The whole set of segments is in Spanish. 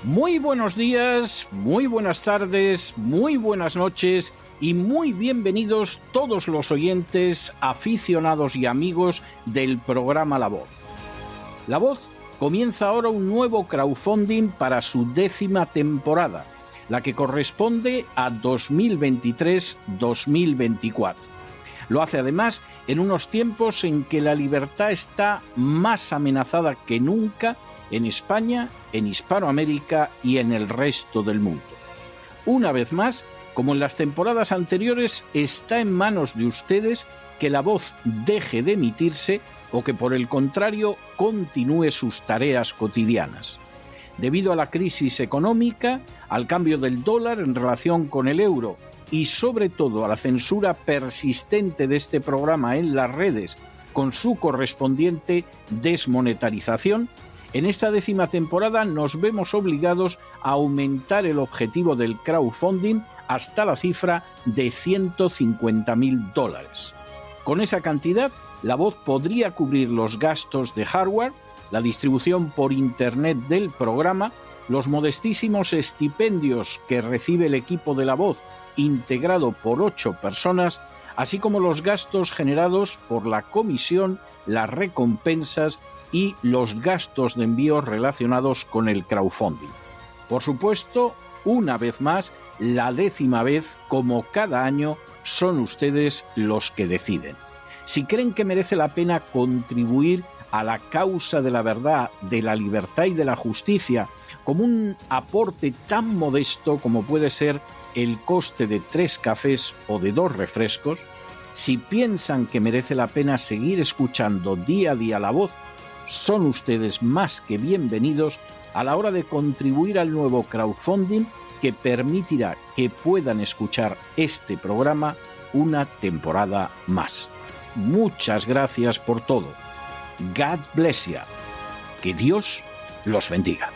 Muy buenos días, muy buenas tardes, muy buenas noches y muy bienvenidos todos los oyentes, aficionados y amigos del programa La Voz. La Voz comienza ahora un nuevo crowdfunding para su 10ª temporada, la que corresponde a 2023-2024. Lo hace además en unos tiempos en que la libertad está más amenazada que nunca en España, en Hispanoamérica y en el resto del mundo. Una vez más, como en las temporadas anteriores, está en manos de ustedes que La Voz deje de emitirse o que por el contrario continúe sus tareas cotidianas. Debido a la crisis económica, al cambio del dólar en relación con el euro y sobre todo a la censura persistente de este programa en las redes con su correspondiente desmonetarización, en esta 10ª temporada nos vemos obligados a aumentar el objetivo del crowdfunding hasta la cifra de $150.000. Con esa cantidad, La Voz podría cubrir los gastos de hardware, la distribución por Internet del programa, los modestísimos estipendios que recibe el equipo de La Voz, integrado por 8 personas, así como los gastos generados por la comisión, las recompensas y los gastos de envío relacionados con el crowdfunding. Por supuesto, una vez más, la 10ª vez, como cada año, son ustedes los que deciden. Si creen que merece la pena contribuir a la causa de la verdad, de la libertad y de la justicia, como un aporte tan modesto como puede ser el coste de 3 cafés o de 2 refrescos, si piensan que merece la pena seguir escuchando día a día La Voz, son ustedes más que bienvenidos a la hora de contribuir al nuevo crowdfunding que permitirá que puedan escuchar este programa una temporada más. Muchas gracias por todo. God bless you. Que Dios los bendiga.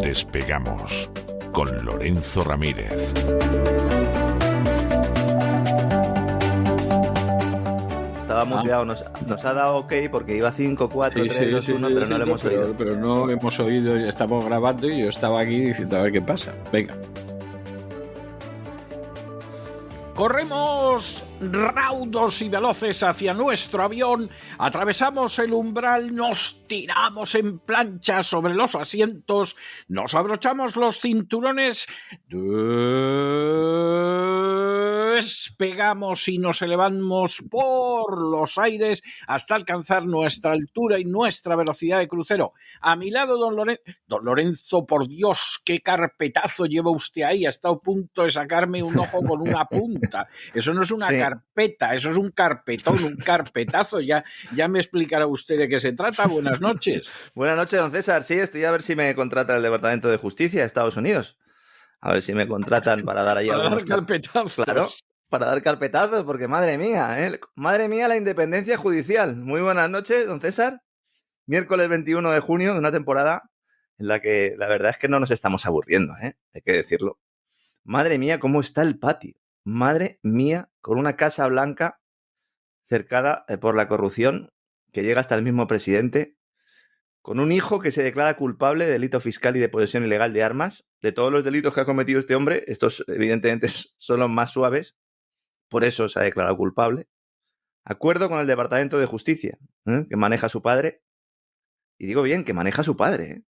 Despegamos con Lorenzo Ramírez. Estaba muteado, nos ha dado ok porque iba 5, 4, 3, 2, 1, pero no lo hemos oído. Pero no hemos oído, estamos grabando y yo estaba aquí diciendo a ver qué pasa. Venga. Corremos raudos y veloces hacia nuestro avión, atravesamos el umbral, nos tiramos en plancha sobre los asientos, nos abrochamos los cinturones, despegamos y nos elevamos por los aires hasta alcanzar nuestra altura y nuestra velocidad de crucero. A mi lado, don Lorenzo, por Dios, qué carpetazo lleva usted ahí, ha estado a punto de sacarme un ojo con una punta. Eso no es una carpeta, eso es un carpetón, un carpetazo. Ya me explicará usted de qué se trata. Buenas noches. Buenas noches, don César. Sí, estoy a ver si me contrata el Departamento de Justicia de Estados Unidos. A ver si me contratan para dar ahí para dar carpetazos. Claro, para dar carpetazos, porque madre mía, madre mía la independencia judicial. Muy buenas noches, don César. Miércoles 21 de junio de una temporada en la que la verdad es que no nos estamos aburriendo, hay que decirlo. Madre mía, cómo está el patio. Madre mía, con una Casa Blanca cercada por la corrupción que llega hasta el mismo presidente, con un hijo que se declara culpable de delito fiscal y de posesión ilegal de armas. De todos los delitos que ha cometido este hombre, estos evidentemente son los más suaves, por eso se ha declarado culpable. Acuerdo con el Departamento de Justicia, que maneja su padre, y digo bien, que maneja su padre.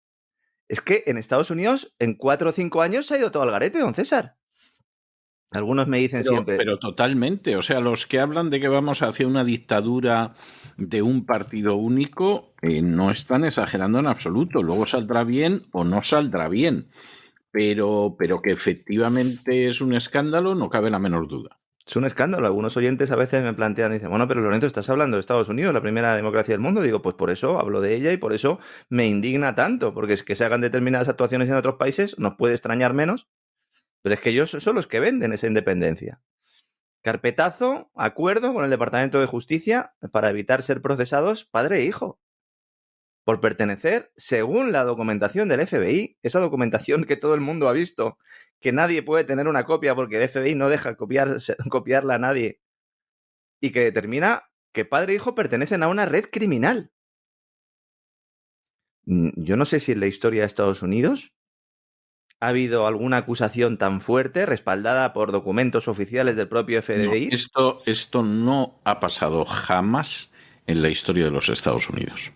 Es que en Estados Unidos, en 4 o 5 años se ha ido todo al garete, don César. Algunos me dicen siempre... Pero totalmente, o sea, los que hablan de que vamos hacia una dictadura de un partido único no están exagerando en absoluto. Luego saldrá bien o no saldrá bien, pero que efectivamente es un escándalo, no cabe la menor duda. Es un escándalo. Algunos oyentes a veces me plantean, dicen, bueno, pero Lorenzo, estás hablando de Estados Unidos, la primera democracia del mundo. Digo, pues por eso hablo de ella y por eso me indigna tanto, porque es que se hagan determinadas actuaciones en otros países, nos puede extrañar menos, pero es que ellos son los que venden esa independencia. Carpetazo, acuerdo con el Departamento de Justicia para evitar ser procesados padre e hijo por pertenecer, según la documentación del FBI, esa documentación que todo el mundo ha visto, que nadie puede tener una copia porque el FBI no deja copiarla a nadie, y que determina que padre e hijo pertenecen a una red criminal. Yo no sé si en la historia de Estados Unidos ha habido alguna acusación tan fuerte, respaldada por documentos oficiales del propio FBI. No, esto no ha pasado jamás en la historia de los Estados Unidos.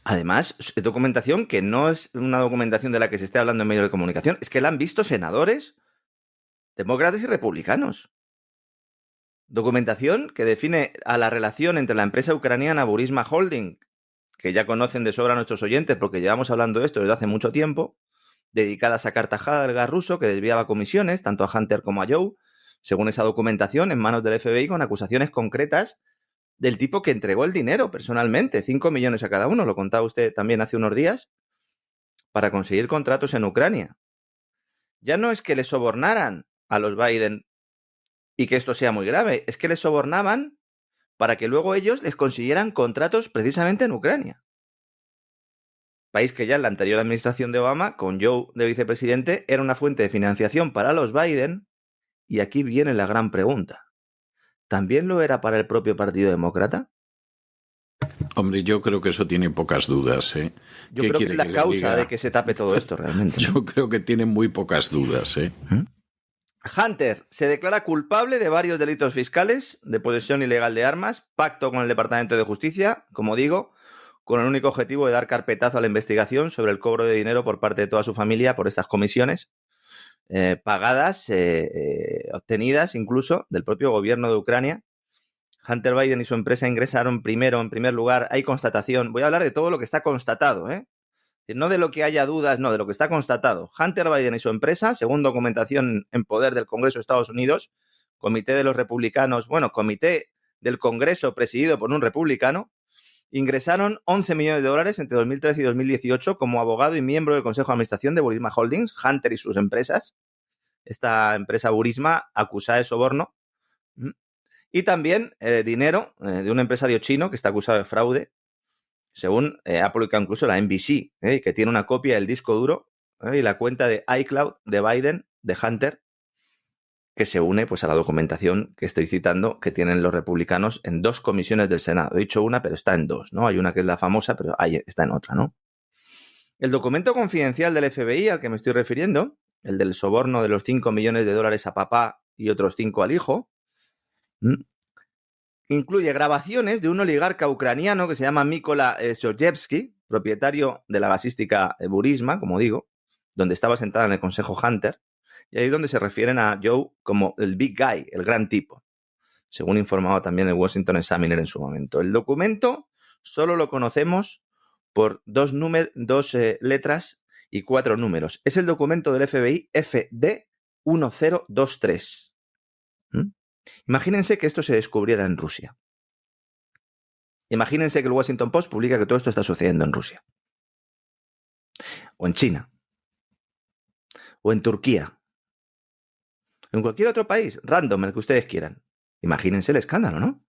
Además, es documentación que no es una documentación de la que se esté hablando en medios de comunicación, es que la han visto senadores, demócratas y republicanos. Documentación que define a la relación entre la empresa ucraniana Burisma Holding, que ya conocen de sobra nuestros oyentes porque llevamos hablando de esto desde hace mucho tiempo, dedicada a sacar tajada del gas ruso que desviaba comisiones tanto a Hunter como a Joe, según esa documentación, en manos del FBI con acusaciones concretas del tipo que entregó el dinero personalmente, 5 millones a cada uno, lo contaba usted también hace unos días, para conseguir contratos en Ucrania. Ya no es que le sobornaran a los Biden y que esto sea muy grave, es que les sobornaban para que luego ellos les consiguieran contratos precisamente en Ucrania. País que ya en la anterior administración de Obama, con Joe de vicepresidente, era una fuente de financiación para los Biden, y aquí viene la gran pregunta. ¿También lo era para el propio Partido Demócrata? Hombre, yo creo que eso tiene pocas dudas. Yo creo que es la causa de que se tape todo esto realmente, ¿no? Yo creo que tiene muy pocas dudas. Hunter se declara culpable de varios delitos fiscales, de posesión ilegal de armas, pacto con el Departamento de Justicia, como digo, con el único objetivo de dar carpetazo a la investigación sobre el cobro de dinero por parte de toda su familia por estas comisiones pagadas, obtenidas incluso del propio gobierno de Ucrania. Hunter Biden y su empresa ingresaron en primer lugar, hay constatación, voy a hablar de todo lo que está constatado, no de lo que haya dudas, no, de lo que está constatado. Hunter Biden y su empresa, según documentación en poder del Congreso de Estados Unidos, comité de los republicanos, comité del Congreso presidido por un republicano, ingresaron 11 millones de dólares entre 2013 y 2018 como abogado y miembro del Consejo de Administración de Burisma Holdings, Hunter y sus empresas. Esta empresa Burisma acusada de soborno. Y también dinero de un empresario chino que está acusado de fraude, según ha publicado incluso la NBC, que tiene una copia del disco duro y la cuenta de iCloud de Biden, de Hunter, que se une pues a la documentación que estoy citando que tienen los republicanos en 2 comisiones del Senado. He dicho una, pero está en 2, ¿no? Hay una que es la famosa, pero ahí está en otra, ¿no? El documento confidencial del FBI al que me estoy refiriendo, el del soborno de los 5 millones de dólares a papá y otros 5 al hijo, incluye grabaciones de un oligarca ucraniano que se llama Mykola Zhojevsky, propietario de la gasística Burisma, como digo, donde estaba sentada en el Consejo Hunter, y ahí es donde se refieren a Joe como el big guy, el gran tipo, según informaba también el Washington Examiner en su momento. El documento solo lo conocemos por 2 letras y 4 números. Es el documento del FBI FD1023. Imagínense que esto se descubriera en Rusia. Imagínense que el Washington Post publica que todo esto está sucediendo en Rusia. O en China. O en Turquía. En cualquier otro país, random, el que ustedes quieran. Imagínense el escándalo, ¿no?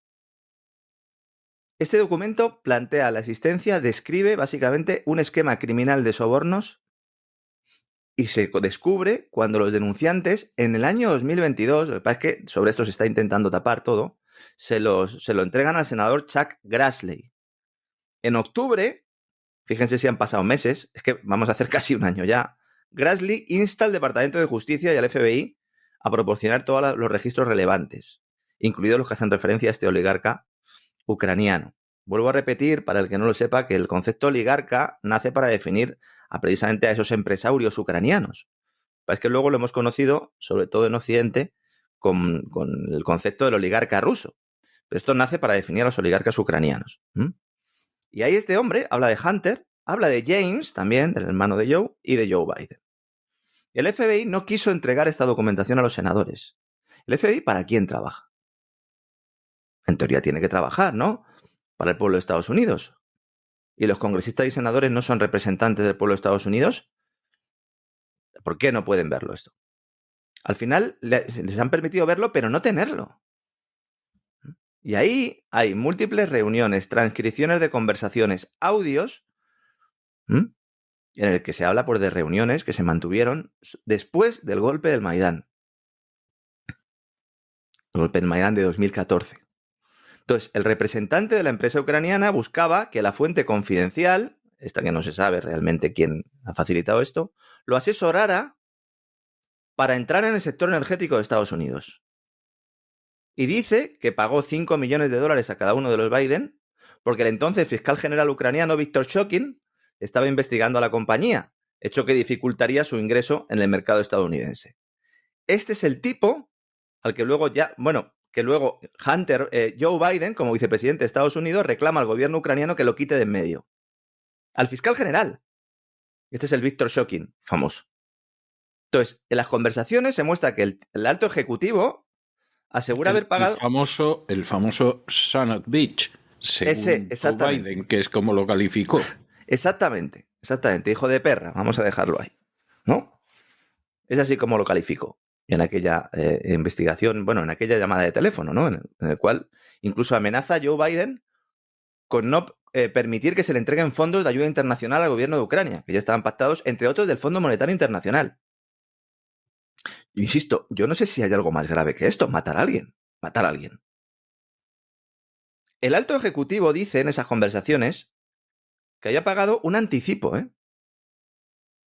Este documento plantea la existencia, describe básicamente un esquema criminal de sobornos y se descubre cuando los denunciantes en el año 2022, lo que pasa es que sobre esto se está intentando tapar todo, se lo entregan al senador Chuck Grassley. En octubre, fíjense si han pasado meses, es que vamos a hacer casi un año ya, Grassley insta al Departamento de Justicia y al FBI a proporcionar todos los registros relevantes, incluidos los que hacen referencia a este oligarca ucraniano. Vuelvo a repetir, para el que no lo sepa, que el concepto oligarca nace para definir precisamente a esos empresarios ucranianos. Es que luego lo hemos conocido, sobre todo en Occidente, con el concepto del oligarca ruso. Pero esto nace para definir a los oligarcas ucranianos. Y ahí este hombre habla de Hunter, habla de James, también, del hermano de Joe, y de Joe Biden. El FBI no quiso entregar esta documentación a los senadores. ¿El FBI para quién trabaja? En teoría tiene que trabajar, ¿no? Para el pueblo de Estados Unidos. ¿Y los congresistas y senadores no son representantes del pueblo de Estados Unidos? ¿Por qué no pueden verlo esto? Al final les han permitido verlo, pero no tenerlo. Y ahí hay múltiples reuniones, transcripciones de conversaciones, audios, en el que se habla pues, de reuniones que se mantuvieron después del golpe del Maidán. El golpe del Maidán de 2014. Entonces, el representante de la empresa ucraniana buscaba que la fuente confidencial, esta que no se sabe realmente quién ha facilitado esto, lo asesorara para entrar en el sector energético de Estados Unidos. Y dice que pagó $5 millones a cada uno de los Biden porque el entonces fiscal general ucraniano Viktor Shokin estaba investigando a la compañía, hecho que dificultaría su ingreso en el mercado estadounidense. Este es el tipo al que luego Joe Biden, como vicepresidente de Estados Unidos, reclama al gobierno ucraniano que lo quite de en medio. Al fiscal general. Este es el Viktor Shokin, famoso. Entonces, en las conversaciones se muestra que el alto ejecutivo asegura haber pagado... El famoso son of bitch, según Joe Biden, que es como lo calificó. Exactamente, hijo de perra, vamos a dejarlo ahí, ¿no? Es así como lo calificó en aquella investigación, bueno, en aquella llamada de teléfono, ¿no? En el cual incluso amenaza a Joe Biden con no permitir que se le entreguen fondos de ayuda internacional al gobierno de Ucrania, que ya estaban pactados, entre otros, del Fondo Monetario Internacional. Insisto, yo no sé si hay algo más grave que esto, matar a alguien. El alto ejecutivo dice en esas conversaciones que había pagado un anticipo, ¿eh?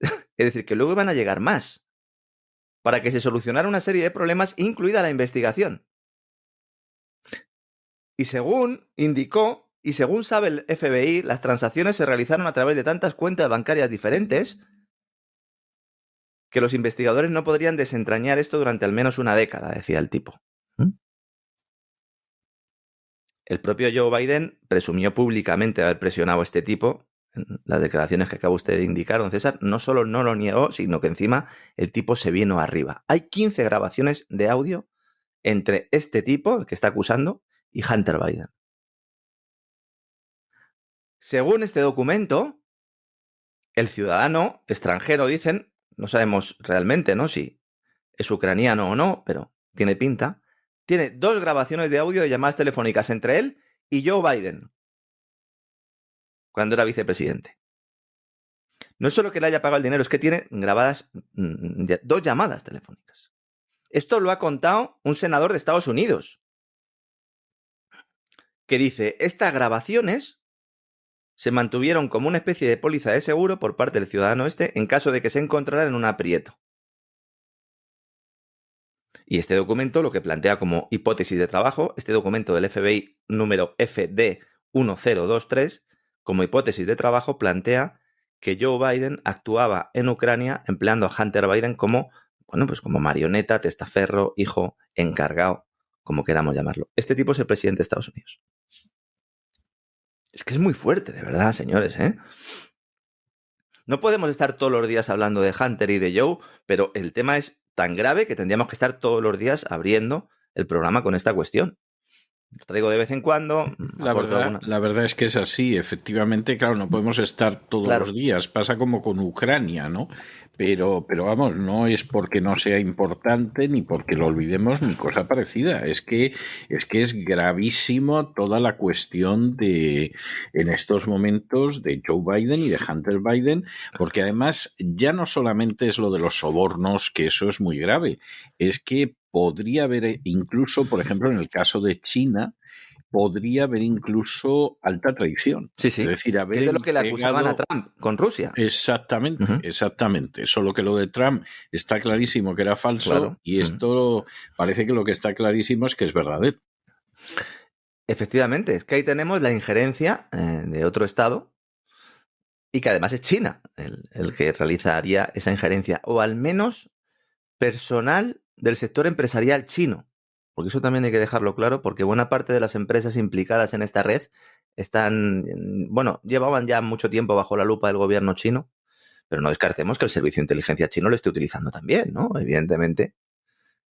Es decir, que luego iban a llegar más para que se solucionara una serie de problemas, incluida la investigación. Y según indicó, y según sabe el FBI, las transacciones se realizaron a través de tantas cuentas bancarias diferentes que los investigadores no podrían desentrañar esto durante al menos una década, decía el tipo. El propio Joe Biden presumió públicamente haber presionado a este tipo. En las declaraciones que acaba usted de indicar, don César, no solo no lo negó, sino que encima el tipo se vino arriba. Hay 15 grabaciones de audio entre este tipo, el que está acusando, y Hunter Biden. Según este documento, el ciudadano extranjero, dicen, no sabemos realmente, ¿no?, si es ucraniano o no, pero tiene pinta, tiene 2 grabaciones de audio de llamadas telefónicas entre él y Joe Biden, cuando era vicepresidente. No es solo que le haya pagado el dinero, es que tiene grabadas 2 llamadas telefónicas. Esto lo ha contado un senador de Estados Unidos, que dice, estas grabaciones se mantuvieron como una especie de póliza de seguro por parte del ciudadano este en caso de que se encontrara en un aprieto. Y este documento lo que plantea como hipótesis de trabajo, este documento del FBI número FD1023, como hipótesis de trabajo plantea que Joe Biden actuaba en Ucrania empleando a Hunter Biden como, bueno, pues como marioneta, testaferro, hijo, encargado, como queramos llamarlo. Este tipo es el presidente de Estados Unidos. Es que es muy fuerte, de verdad, señores, ¿eh? No podemos estar todos los días hablando de Hunter y de Joe, pero el tema es tan grave que tendríamos que estar todos los días abriendo el programa con esta cuestión. Lo traigo de vez en cuando. La verdad es que es así, efectivamente, claro, no podemos estar todos los días, pasa como con Ucrania, ¿no? Pero vamos, no es porque no sea importante ni porque lo olvidemos ni cosa parecida, es que es gravísimo toda la cuestión de, en estos momentos, de Joe Biden y de Hunter Biden, porque además ya no solamente es lo de los sobornos, que eso es muy grave, es que podría haber incluso, por ejemplo, en el caso de China, podría haber incluso alta traición. Sí, sí. Es decir, haber que es lo que le acusaban a Trump con Rusia. Exactamente, exactamente. Solo que lo de Trump está clarísimo que era falso y esto parece que lo que está clarísimo es que es verdadero. Efectivamente, es que ahí tenemos la injerencia de otro estado y que además es China el que realizaría esa injerencia, o al menos personal del sector empresarial chino, porque eso también hay que dejarlo claro, porque buena parte de las empresas implicadas en esta red llevaban ya mucho tiempo bajo la lupa del gobierno chino, pero no descartemos que el servicio de inteligencia chino lo esté utilizando también, ¿no? Evidentemente,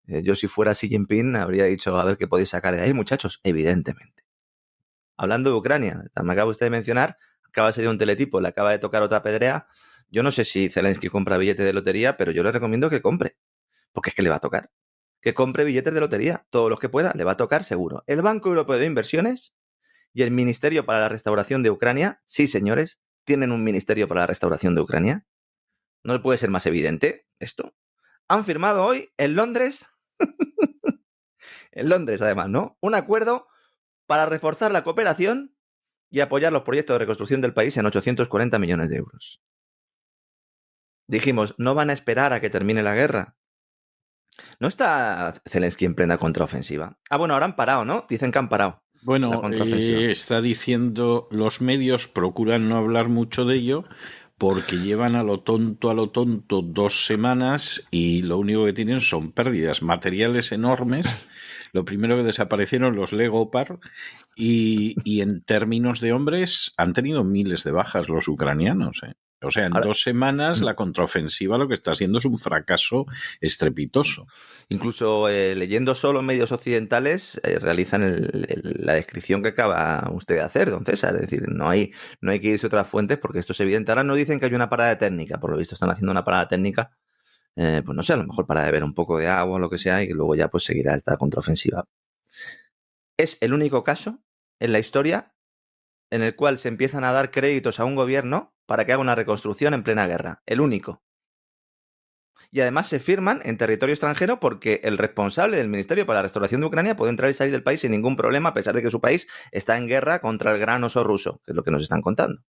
Yo si fuera Xi Jinping habría dicho, a ver qué podéis sacar de ahí, muchachos, evidentemente. Hablando de Ucrania, me acaba usted de mencionar, acaba de salir un teletipo, le acaba de tocar otra pedrea. Yo no sé si Zelensky compra billete de lotería, pero yo le recomiendo que compre, porque es que le va a tocar. Que compre billetes de lotería, todos los que pueda, le va a tocar seguro. El Banco Europeo de Inversiones y el Ministerio para la Restauración de Ucrania, sí señores, tienen un Ministerio para la Restauración de Ucrania. No puede ser más evidente esto. Han firmado hoy en Londres, en Londres además, ¿no? Un acuerdo para reforzar la cooperación y apoyar los proyectos de reconstrucción del país en 840 millones de euros. Dijimos, no van a esperar a que termine la guerra. ¿No está Zelensky en plena contraofensiva? Ah, bueno, ahora han parado, ¿no? Dicen que han parado. Bueno, está diciendo, los medios procuran no hablar mucho de ello porque llevan a lo tonto 2 semanas y lo único que tienen son pérdidas materiales enormes. Lo primero que desaparecieron los Leopard y en términos de hombres han tenido miles de bajas los ucranianos. O sea, en 2 semanas la contraofensiva lo que está haciendo es un fracaso estrepitoso. Incluso leyendo solo medios occidentales realizan la descripción que acaba usted de hacer, don César. Es decir, no hay que irse a otras fuentes porque esto es evidente. Ahora no dicen que hay una parada técnica, por lo visto están haciendo una parada técnica. Pues no sé, a lo mejor para beber un poco de agua o lo que sea y que luego ya pues seguirá esta contraofensiva. Es el único caso en la historia en el cual se empiezan a dar créditos a un gobierno para que haga una reconstrucción en plena guerra. El único. Y además se firman en territorio extranjero porque el responsable del Ministerio para la Restauración de Ucrania puede entrar y salir del país sin ningún problema a pesar de que su país está en guerra contra el gran oso ruso, que es lo que nos están contando.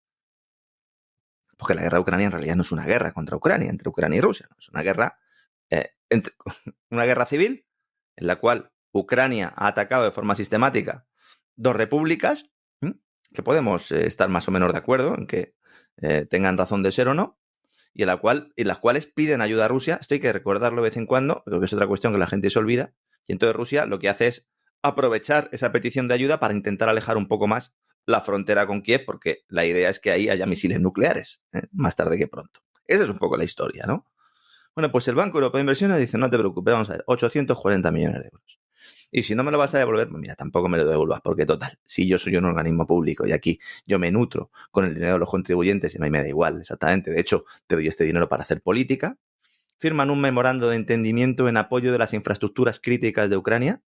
Porque la guerra de Ucrania en realidad no es una guerra contra Ucrania, entre Ucrania y Rusia. No, es una guerra, una guerra civil en la cual Ucrania ha atacado de forma sistemática 2 repúblicas, que podemos estar más o menos de acuerdo en que tengan razón de ser o no, y en las cuales piden ayuda a Rusia. Esto hay que recordarlo de vez en cuando, creo que es otra cuestión que la gente se olvida. Y entonces Rusia lo que hace es aprovechar esa petición de ayuda para intentar alejar un poco más la frontera con Kiev, porque la idea es que ahí haya misiles nucleares, más tarde que pronto. Esa es un poco la historia, ¿no? Bueno, pues el Banco Europeo de Inversiones dice, no te preocupes, vamos a ver, 840 millones de euros. Y si no me lo vas a devolver, pues mira, tampoco me lo devuelvas, porque total, si yo soy un organismo público y aquí yo me nutro con el dinero de los contribuyentes y a mí me da igual, exactamente. De hecho, te doy este dinero para hacer política. Firman un memorando de entendimiento en apoyo de las infraestructuras críticas de Ucrania,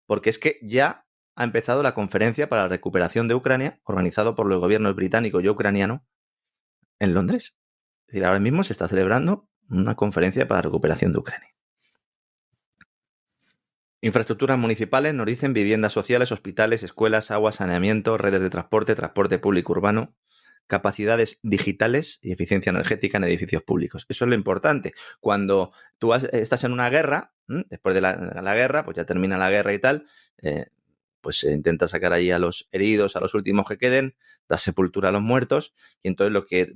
porque es que ya ha empezado la conferencia para la recuperación de Ucrania, organizado por los gobiernos británico y ucraniano, en Londres. Es decir, ahora mismo se está celebrando una conferencia para la recuperación de Ucrania. Infraestructuras municipales, nos dicen viviendas sociales, hospitales, escuelas, agua, saneamiento, redes de transporte, transporte público urbano, capacidades digitales y eficiencia energética en edificios públicos. Eso es lo importante. Cuando tú estás en una guerra, después de la guerra, pues ya termina la guerra y tal, pues se intenta sacar ahí a los heridos, a los últimos que queden, da sepultura a los muertos, y entonces lo que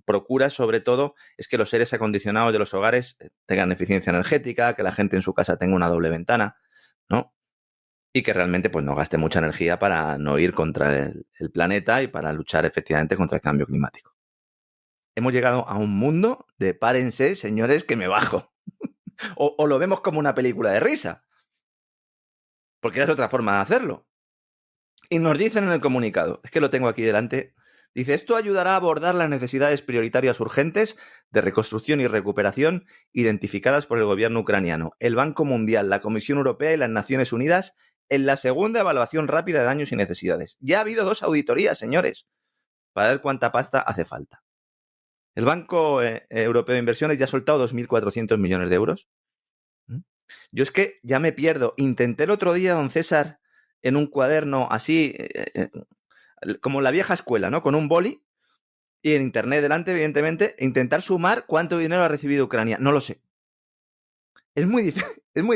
procura sobre todo es que los seres acondicionados de los hogares tengan eficiencia energética, que la gente en su casa tenga una doble ventana, ¿no? Y que realmente pues no gaste mucha energía para no ir contra el planeta y para luchar efectivamente contra el cambio climático. Hemos llegado a un mundo de párense, señores, que me bajo. o lo vemos como una película de risa. Porque es otra forma de hacerlo. Y nos dicen en el comunicado, es que lo tengo aquí delante, dice, esto ayudará a abordar las necesidades prioritarias urgentes de reconstrucción y recuperación identificadas por el gobierno ucraniano, el Banco Mundial, la Comisión Europea y las Naciones Unidas en la segunda evaluación rápida de daños y necesidades. Ya ha habido 2 auditorías, señores, para ver cuánta pasta hace falta. El Banco Europeo de Inversiones ya ha soltado 2.400 millones de euros. Yo es que ya me pierdo. Intenté el otro día, don César, en un cuaderno así, como la vieja escuela, ¿no? Con un boli y en internet delante, evidentemente, intentar sumar cuánto dinero ha recibido Ucrania. No lo sé. Es muy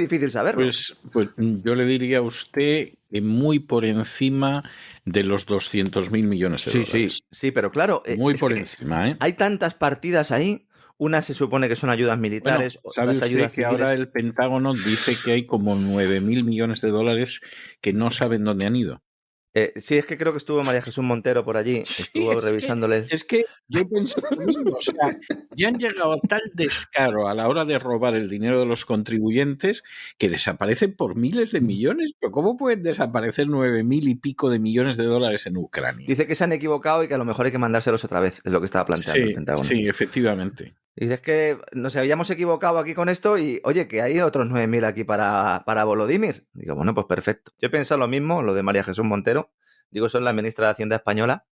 difícil saberlo. Pues yo le diría a usted que muy por encima de los 200.000 millones de dólares. Sí, pero claro. Muy por encima, ¿eh? Hay tantas partidas ahí. Una se supone que son ayudas militares. Bueno, ¿sabe usted ayudas que civiles? Ahora el Pentágono dice que hay como 9.000 millones de dólares que no saben dónde han ido? Sí, es que creo que estuvo María Jesús Montero por allí, Sí, estuvo revisándoles. es que yo pensé lo mismo, o sea, ya han llegado a tal descaro a la hora de robar el dinero de los contribuyentes que desaparecen por miles de millones. ¿Pero cómo pueden desaparecer 9.000 y pico de millones de dólares en Ucrania? Dice que se han equivocado y que a lo mejor hay que mandárselos otra vez, es lo que estaba planteando el Pentágono. Sí, efectivamente. Y dices que nos habíamos equivocado aquí con esto y, oye, que hay otros 9.000 aquí para Volodymyr. Digo, bueno, pues perfecto. Yo he pensado lo mismo, lo de María Jesús Montero. Digo, eso es la ministra de Hacienda española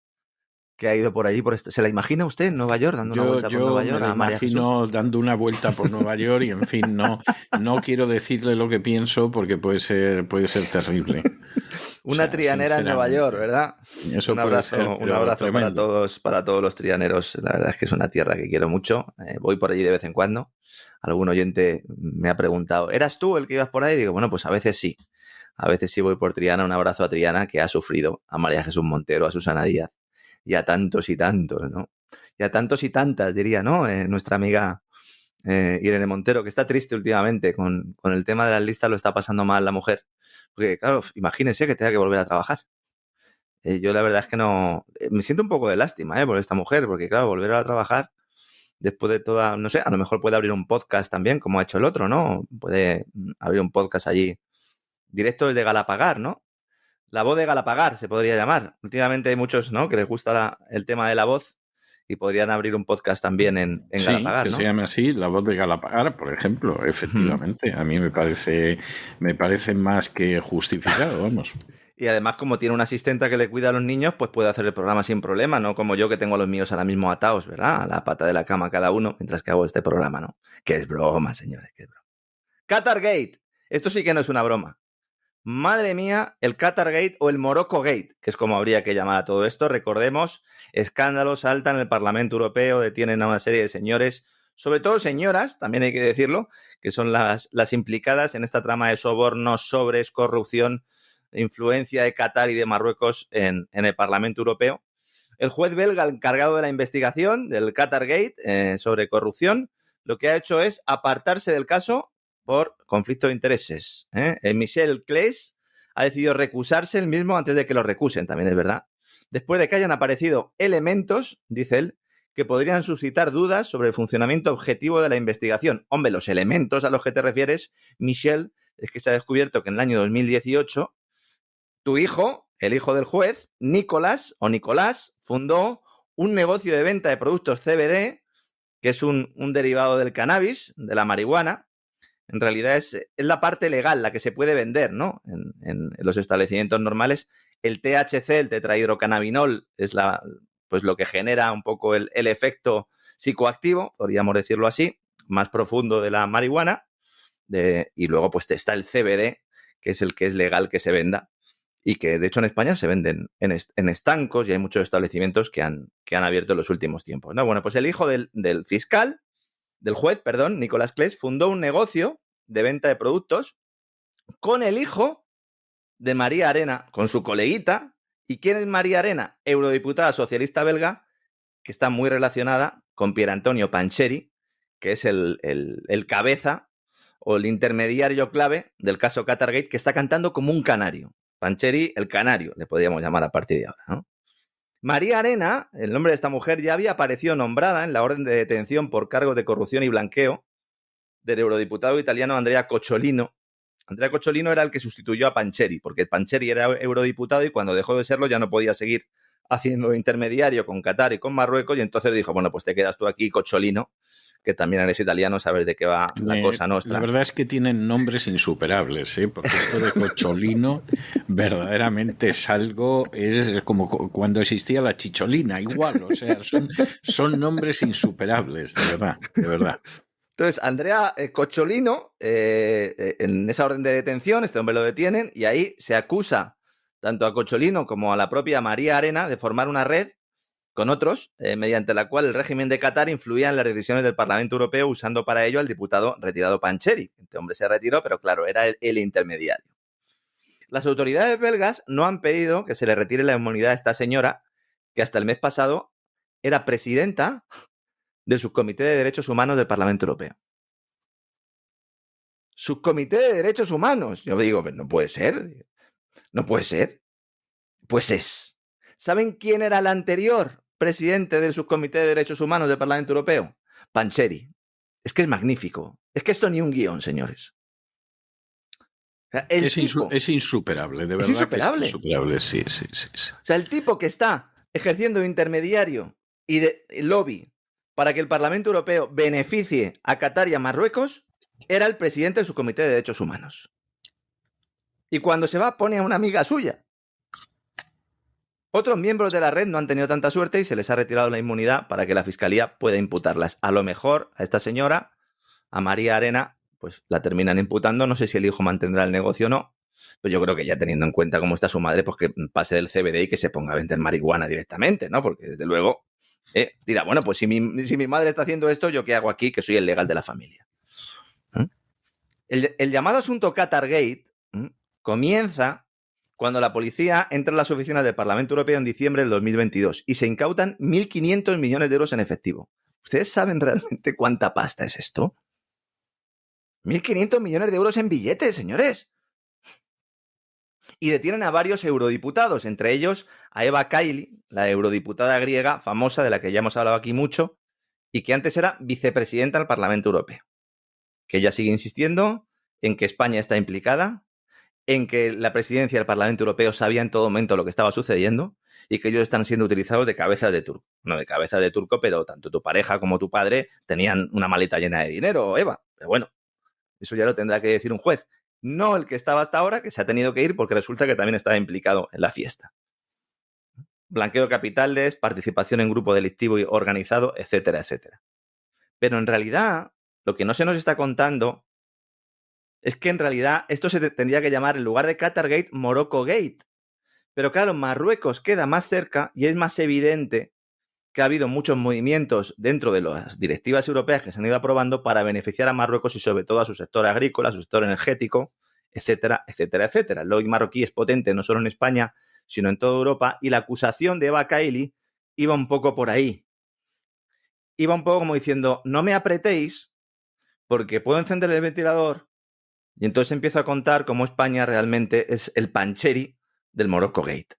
que ha ido por allí. ¿Se la imagina usted en Nueva York, dando una vuelta por Nueva York a María Jesús? Yo me la imagino dando una vuelta por Nueva York y, en fin, no quiero decirle lo que pienso porque puede ser terrible. Una trianera en Nueva York, ¿verdad? Eso un abrazo para todos los trianeros. La verdad es que es una tierra que quiero mucho. Voy por allí de vez en cuando. Algún oyente me ha preguntado, ¿eras tú el que ibas por ahí? Digo, bueno, pues a veces sí. A veces sí voy por Triana. Un abrazo a Triana, que ha sufrido, a María Jesús Montero, a Susana Díaz y a tantos y tantos, ¿no? Y a tantos y tantas, diría, ¿no? Nuestra amiga Irene Montero, que está triste últimamente con el tema de las listas, lo está pasando mal la mujer. Porque, claro, imagínense que tenga que volver a trabajar. Yo la verdad es que no... me siento un poco de lástima por esta mujer, porque, claro, volver a trabajar después de toda... No sé, a lo mejor puede abrir un podcast también, como ha hecho el otro, ¿no? Puede abrir un podcast allí directo desde Galapagar, ¿no? La voz de Galapagar se podría llamar. Últimamente hay muchos, ¿no?, que les gusta el tema de la voz y podrían abrir un podcast también en Galapagar, ¿no? Que se llame así, La Voz de Galapagar, por ejemplo, efectivamente. A mí me parece más que justificado, vamos. Y además, como tiene una asistenta que le cuida a los niños, pues puede hacer el programa sin problema, no como yo, que tengo a los míos ahora mismo atados, ¿verdad? A la pata de la cama cada uno, mientras que hago este programa, ¿no? Que es broma, señores, que es broma. Qatargate. Esto sí que no es una broma. Madre mía, el Qatargate o el Morocco Gate, que es como habría que llamar a todo esto. Recordemos, escándalos saltan en el Parlamento Europeo, detienen a una serie de señores, sobre todo señoras, también hay que decirlo, que son las implicadas en esta trama de sobornos, sobres, corrupción, influencia de Qatar y de Marruecos en el Parlamento Europeo. El juez belga encargado de la investigación del Qatargate sobre corrupción, lo que ha hecho es apartarse del caso por conflicto de intereses. Michel Claes ha decidido recusarse él mismo antes de que lo recusen, también es verdad. Después de que hayan aparecido elementos, dice él, que podrían suscitar dudas sobre el funcionamiento objetivo de la investigación. Hombre, los elementos a los que te refieres, Michel, es que se ha descubierto que en el año 2018 tu hijo, el hijo del juez, Nicolás, fundó un negocio de venta de productos CBD, que es un derivado del cannabis, de la marihuana. En realidad es la parte legal, la que se puede vender, ¿no? En los establecimientos normales. El THC, el tetrahidrocannabinol, es pues lo que genera un poco el efecto psicoactivo, podríamos decirlo así, más profundo de la marihuana. Y luego pues está el CBD, que es el que es legal que se venda. Y que, de hecho, en España se venden en estancos y hay muchos establecimientos que han abierto en los últimos tiempos, ¿no? Bueno, pues el hijo del juez, Nicolás Claes, fundó un negocio de venta de productos con el hijo de María Arena, con su coleguita. ¿Y quién es María Arena? Eurodiputada socialista belga, que está muy relacionada con Pier Antonio Pancheri, que es el cabeza o el intermediario clave del caso Qatargate, que está cantando como un canario. Pancheri, el canario, le podríamos llamar a partir de ahora, ¿no? María Arena, el nombre de esta mujer, ya había aparecido nombrada en la orden de detención por cargos de corrupción y blanqueo del eurodiputado italiano Andrea Cocciolino. Andrea Cocciolino era el que sustituyó a Pancheri, porque Pancheri era eurodiputado y cuando dejó de serlo ya no podía seguir haciendo intermediario con Qatar y con Marruecos, y entonces dijo, bueno, pues te quedas tú aquí, Cocciolino, que también eres italiano, sabes de qué va la cosa nuestra. La verdad es que tienen nombres insuperables, porque esto de Cocciolino verdaderamente es algo, es como cuando existía la chicholina, igual, o sea, son nombres insuperables, de verdad. Entonces, Andrea Cocciolino, en esa orden de detención, este hombre lo detienen y ahí se acusa tanto a Cocciolino como a la propia María Arena de formar una red con otros, mediante la cual el régimen de Qatar influía en las decisiones del Parlamento Europeo, usando para ello al diputado retirado Pancheri. Este hombre se retiró, pero claro, era el intermediario. Las autoridades belgas no han pedido que se le retire la inmunidad a esta señora, que hasta el mes pasado era presidenta del Subcomité de Derechos Humanos del Parlamento Europeo. Subcomité de Derechos Humanos. Yo digo, pero no puede ser. No puede ser. Pues es. ¿Saben quién era el anterior presidente del Subcomité de Derechos Humanos del Parlamento Europeo? Panzeri. Es que es magnífico. Es que esto ni un guión, señores. O sea, es insuperable, de verdad. Es insuperable. Que es insuperable, sí. O sea, el tipo que está ejerciendo de intermediario y de lobby para que el Parlamento Europeo beneficie a Qatar y a Marruecos era el presidente del Subcomité de Derechos Humanos. Y cuando se va, pone a una amiga suya. Otros miembros de la red no han tenido tanta suerte y se les ha retirado la inmunidad para que la Fiscalía pueda imputarlas. A lo mejor a esta señora, a María Arena, pues la terminan imputando. No sé si el hijo mantendrá el negocio o no, pero yo creo que ya teniendo en cuenta cómo está su madre, pues que pase del CBD y que se ponga a vender marihuana directamente, ¿no? Porque desde luego dirá, bueno, pues si mi madre está haciendo esto, ¿yo qué hago aquí? Que soy el legal de la familia. El llamado asunto Qatargate comienza cuando la policía entra en las oficinas del Parlamento Europeo en diciembre del 2022 y se incautan 1.500 millones de euros en efectivo. ¿Ustedes saben realmente cuánta pasta es esto? 1.500 millones de euros en billetes, señores. Y detienen a varios eurodiputados, entre ellos a Eva Kaili, la eurodiputada griega famosa de la que ya hemos hablado aquí mucho y que antes era vicepresidenta del Parlamento Europeo. Que ella sigue insistiendo en que España está implicada, en que la presidencia del Parlamento Europeo sabía en todo momento lo que estaba sucediendo y que ellos están siendo utilizados de cabezas de turco. No de cabezas de turco, pero tanto tu pareja como tu padre tenían una maleta llena de dinero, Eva. Pero bueno, eso ya lo tendrá que decir un juez. No el que estaba hasta ahora, que se ha tenido que ir porque resulta que también estaba implicado en la fiesta. Blanqueo de capitales, participación en grupo delictivo y organizado, etcétera, etcétera. Pero en realidad, lo que no se nos está contando es que en realidad esto se tendría que llamar, en lugar de Qatargate, Morocco-gate. Pero claro, Marruecos queda más cerca y es más evidente que ha habido muchos movimientos dentro de las directivas europeas que se han ido aprobando para beneficiar a Marruecos y sobre todo a su sector agrícola, a su sector energético, etcétera, etcétera, etcétera. El lobby marroquí es potente no solo en España, sino en toda Europa, y la acusación de Eva Kaili iba un poco por ahí. Iba un poco como diciendo, no me apretéis porque puedo encender el ventilador. Y entonces empiezo a contar cómo España realmente es el Panzeri del Morocco Gate.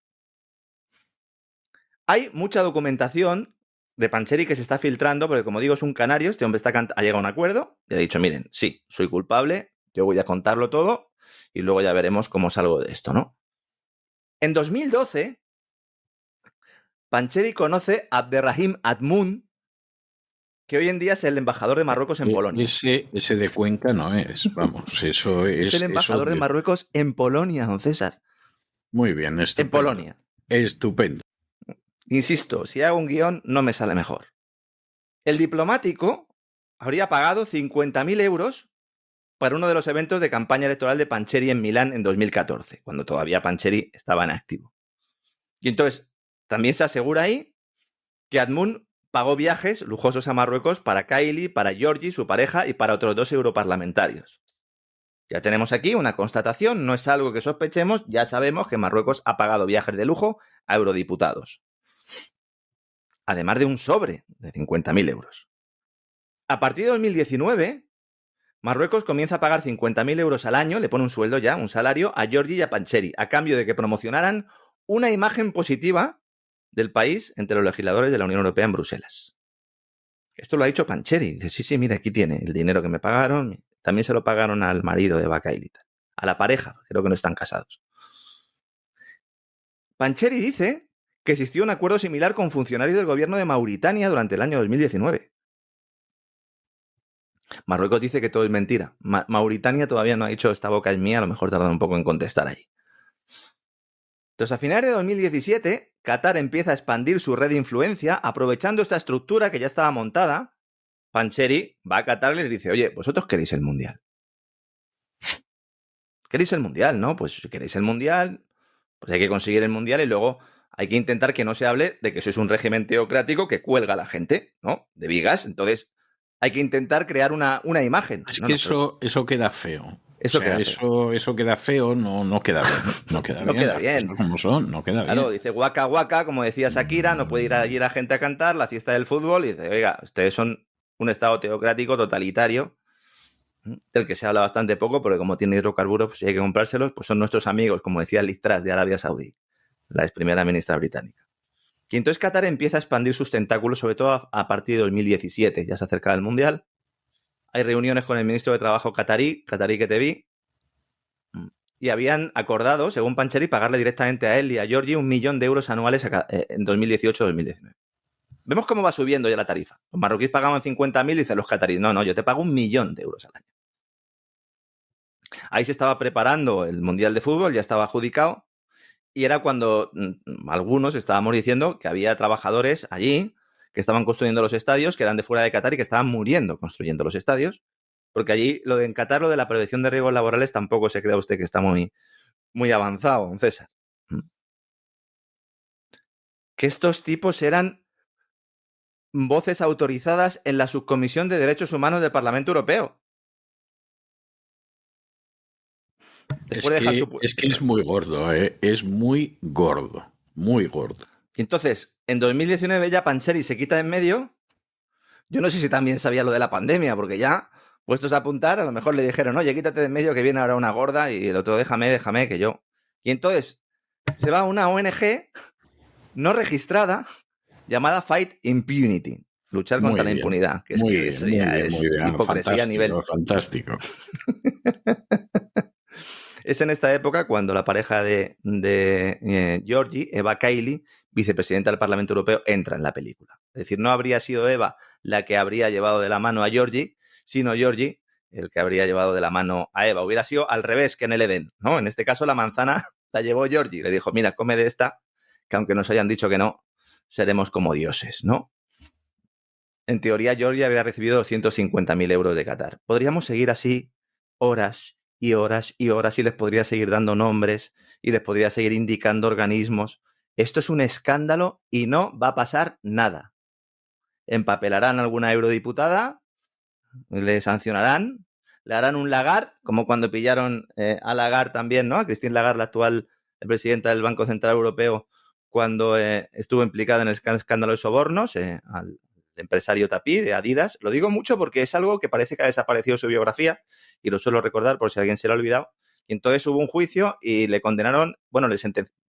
Hay mucha documentación de Panzeri que se está filtrando, porque como digo, es un canario, este hombre ha llegado a un acuerdo y ha dicho, miren, sí, soy culpable, yo voy a contarlo todo y luego ya veremos cómo salgo de esto, ¿no? En 2012, Panzeri conoce a Abderrahim Admoun, que hoy en día es el embajador de Marruecos en Polonia. Ese de Cuenca no es, vamos, eso es... Es el embajador de Marruecos en Polonia, don César. Muy bien, estupendo. En Polonia. Estupendo. Insisto, si hago un guión no me sale mejor. El diplomático habría pagado 50.000 euros para uno de los eventos de campaña electoral de Panzeri en Milán en 2014, cuando todavía Panzeri estaba en activo. Y entonces, también se asegura ahí que Admoun pagó viajes lujosos a Marruecos para Kaili, para Giorgi, su pareja, y para otros 2 europarlamentarios. Ya tenemos aquí una constatación, no es algo que sospechemos, ya sabemos que Marruecos ha pagado viajes de lujo a eurodiputados. Además de un sobre de 50.000 euros. A partir de 2019, Marruecos comienza a pagar 50.000 euros al año, le pone un sueldo ya, un salario, a Giorgi y a Panzeri, a cambio de que promocionaran una imagen positiva del país entre los legisladores de la Unión Europea en Bruselas. Esto lo ha dicho Panzeri. Dice, sí, mira, aquí tiene el dinero que me pagaron. También se lo pagaron al marido de Eva Kaili, a la pareja, creo que no están casados. Panzeri dice que existió un acuerdo similar con funcionarios del gobierno de Mauritania durante el año 2019. Marruecos dice que todo es mentira. Mauritania todavía no ha dicho esta boca es mía, a lo mejor tardan un poco en contestar allí. Entonces, a finales de 2017, Qatar empieza a expandir su red de influencia, aprovechando esta estructura que ya estaba montada. Panzeri va a Qatar y les dice, oye, ¿vosotros queréis el Mundial? ¿Queréis el Mundial, no? Pues si queréis el Mundial, pues hay que conseguir el Mundial y luego hay que intentar que no se hable de que sois un régimen teocrático que cuelga a la gente, ¿no? De vigas. Entonces, hay que intentar crear una imagen. Es que eso queda feo. Eso queda feo, no queda bien. No queda no bien. Queda bien. Como son, no queda claro, bien. Dice guaca guaca, como decía Shakira, no puede ir allí la gente a cantar, la fiesta del fútbol, y dice, oiga, ustedes son un estado teocrático totalitario, del que se habla bastante poco, porque como tiene hidrocarburos, pues si hay que comprárselos, pues son nuestros amigos, como decía Liz Truss, de Arabia Saudí. la ex primera ministra británica. Y entonces Qatar empieza a expandir sus tentáculos, sobre todo a partir de 2017. Ya se acerca el Mundial. Hay reuniones con el ministro de Trabajo qatarí que te vi, y habían acordado, según Pancheri, pagarle directamente a él y a Georgie 1 millón de euros anuales en 2018-2019. Vemos cómo va subiendo ya la tarifa. Los marroquíes pagaban 50.000 y dicen los cataríes, no, yo te pago 1 millón de euros al año. Ahí se estaba preparando el Mundial de Fútbol, ya estaba adjudicado, y era cuando algunos estábamos diciendo que había trabajadores allí que estaban construyendo los estadios, que eran de fuera de Qatar y que estaban muriendo construyendo los estadios, porque allí en Qatar lo de la prevención de riesgos laborales tampoco se crea usted que está muy, muy avanzado, don César. Que estos tipos eran voces autorizadas en la Subcomisión de Derechos Humanos del Parlamento Europeo. Es que es muy gordo, es muy gordo, muy gordo. Y entonces, en 2019 ya Pancheri se quita de en medio. Yo no sé si también sabía lo de la pandemia, porque ya, puestos a apuntar, a lo mejor le dijeron, oye, quítate de en medio que viene ahora una gorda, y el otro, déjame, que yo. Y entonces se va a una ONG no registrada llamada Fight Impunity, luchar contra la impunidad, que es que eso ya es hipocresía a nivel... Fantástico. Es en esta época cuando la pareja de Georgie, Eva Kaili, vicepresidenta del Parlamento Europeo, entra en la película. Es decir, no habría sido Eva la que habría llevado de la mano a Georgie, sino Georgie el que habría llevado de la mano a Eva. Hubiera sido al revés que en el Edén, ¿no? En este caso la manzana la llevó Georgie. Le dijo, mira, come de esta, que aunque nos hayan dicho que no, seremos como dioses, ¿no? En teoría, Georgie habría recibido 250.000 euros de Qatar. Podríamos seguir así horas y horas y horas, y les podría seguir dando nombres y les podría seguir indicando organismos. Esto es un escándalo y no va a pasar nada. Empapelarán a alguna eurodiputada, le sancionarán, le harán un Lagarde, como cuando pillaron a Lagarde también, ¿no? A Christine Lagarde, la actual presidenta del Banco Central Europeo, cuando estuvo implicada en el escándalo de sobornos, al empresario Tapí de Adidas. Lo digo mucho porque es algo que parece que ha desaparecido su biografía y lo suelo recordar por si alguien se lo ha olvidado. Y entonces hubo un juicio y le condenaron, bueno,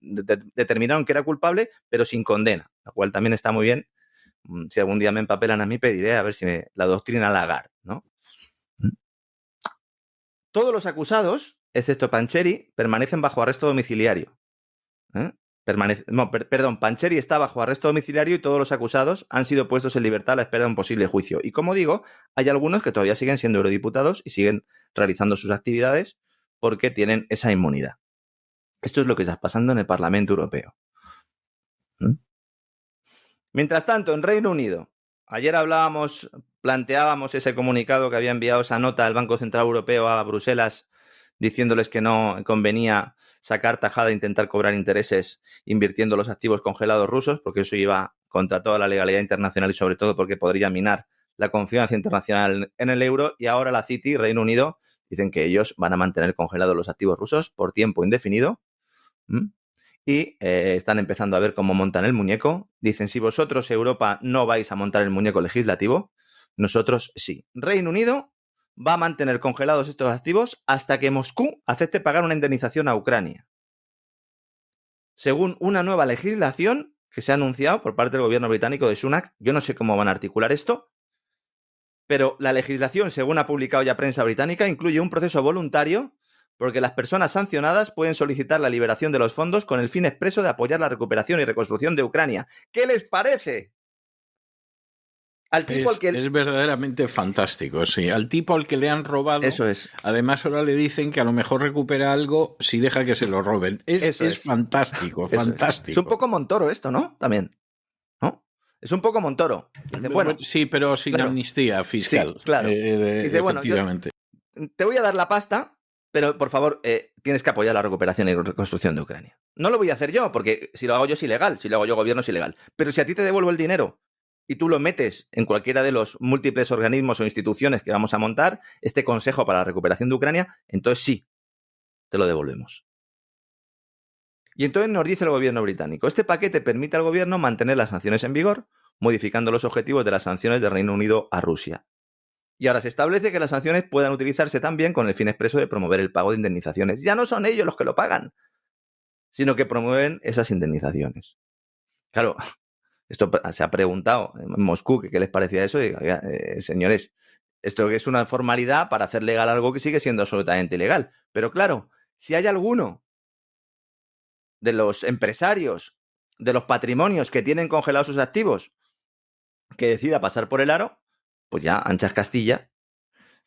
determinaron que era culpable, pero sin condena, lo cual también está muy bien. Si algún día me empapelan a mí, pediré a ver si la doctrina Lagarde, ¿no? Todos los acusados, excepto Pancheri, permanecen bajo arresto domiciliario. Pancheri está bajo arresto domiciliario y todos los acusados han sido puestos en libertad a la espera de un posible juicio. Y como digo, hay algunos que todavía siguen siendo eurodiputados y siguen realizando sus actividades porque tienen esa inmunidad. Esto es lo que está pasando en el Parlamento Europeo. Mientras tanto, en Reino Unido, ayer planteábamos ese comunicado que había enviado esa nota al Banco Central Europeo a Bruselas diciéndoles que no convenía sacar tajada e intentar cobrar intereses invirtiendo los activos congelados rusos, porque eso iba contra toda la legalidad internacional y sobre todo porque podría minar la confianza internacional en el euro. Y ahora la Citi, Reino Unido, dicen que ellos van a mantener congelados los activos rusos por tiempo indefinido. Y están empezando a ver cómo montan el muñeco. Dicen, si vosotros, Europa, no vais a montar el muñeco legislativo, nosotros sí. Reino Unido va a mantener congelados estos activos hasta que Moscú acepte pagar una indemnización a Ucrania. Según una nueva legislación que se ha anunciado por parte del gobierno británico de Sunak, yo no sé cómo van a articular esto, pero la legislación, según ha publicado ya prensa británica, incluye un proceso voluntario porque las personas sancionadas pueden solicitar la liberación de los fondos con el fin expreso de apoyar la recuperación y reconstrucción de Ucrania. ¿Qué les parece? Al tipo es verdaderamente fantástico, sí. Al tipo al que le han robado. Eso es. Además, ahora le dicen que a lo mejor recupera algo si deja que se lo roben. Es fantástico, fantástico. Es un poco Montoro esto, ¿no? También. ¿No? Es un poco Montoro. Dice, bueno, sí, pero sin amnistía fiscal. Sí, claro. Dice, efectivamente. Bueno, te voy a dar la pasta, pero por favor, tienes que apoyar la recuperación y reconstrucción de Ucrania. No lo voy a hacer yo, porque si lo hago yo es ilegal. Si lo hago yo gobierno es ilegal. Pero si a ti te devuelvo el dinero y tú lo metes en cualquiera de los múltiples organismos o instituciones que vamos a montar, este Consejo para la Recuperación de Ucrania, entonces sí, te lo devolvemos. Y entonces nos dice el gobierno británico, este paquete permite al gobierno mantener las sanciones en vigor, modificando los objetivos de las sanciones del Reino Unido a Rusia. Y ahora se establece que las sanciones puedan utilizarse también con el fin expreso de promover el pago de indemnizaciones. Ya no son ellos los que lo pagan. sino que promueven esas indemnizaciones. Claro, esto se ha preguntado en Moscú que qué les parecía eso, y digo, oiga, señores, esto es una formalidad para hacer legal algo que sigue siendo absolutamente ilegal. Pero claro, si hay alguno de los empresarios, de los patrimonios que tienen congelados sus activos, que decida pasar por el aro, pues ya ancha es Castilla.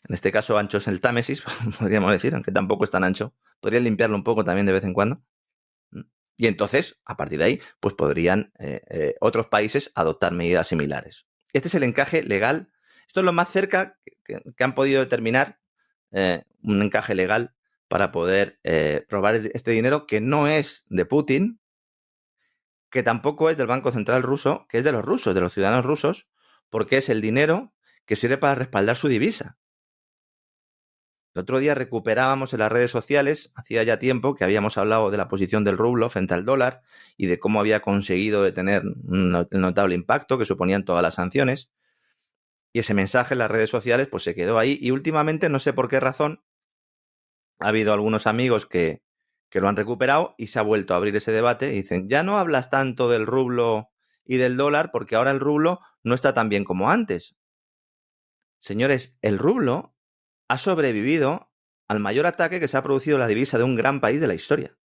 En este caso, ancho es el Támesis, podríamos decir, aunque tampoco es tan ancho. Podrían limpiarlo un poco también de vez en cuando. Y entonces, a partir de ahí, pues podrían otros países adoptar medidas similares. Este es el encaje legal. Esto es lo más cerca que han podido determinar un encaje legal para poder robar este dinero que no es de Putin, que tampoco es del Banco Central ruso, que es de los rusos, de los ciudadanos rusos, porque es el dinero que sirve para respaldar su divisa. El otro día recuperábamos en las redes sociales, hacía ya tiempo que habíamos hablado de la posición del rublo frente al dólar y de cómo había conseguido tener un notable impacto que suponían todas las sanciones. Y ese mensaje en las redes sociales pues se quedó ahí y últimamente, no sé por qué razón, ha habido algunos amigos que lo han recuperado y se ha vuelto a abrir ese debate y dicen, ya no hablas tanto del rublo y del dólar porque ahora el rublo no está tan bien como antes. Señores, el rublo ha sobrevivido al mayor ataque que se ha producido la divisa de un gran país de la historia.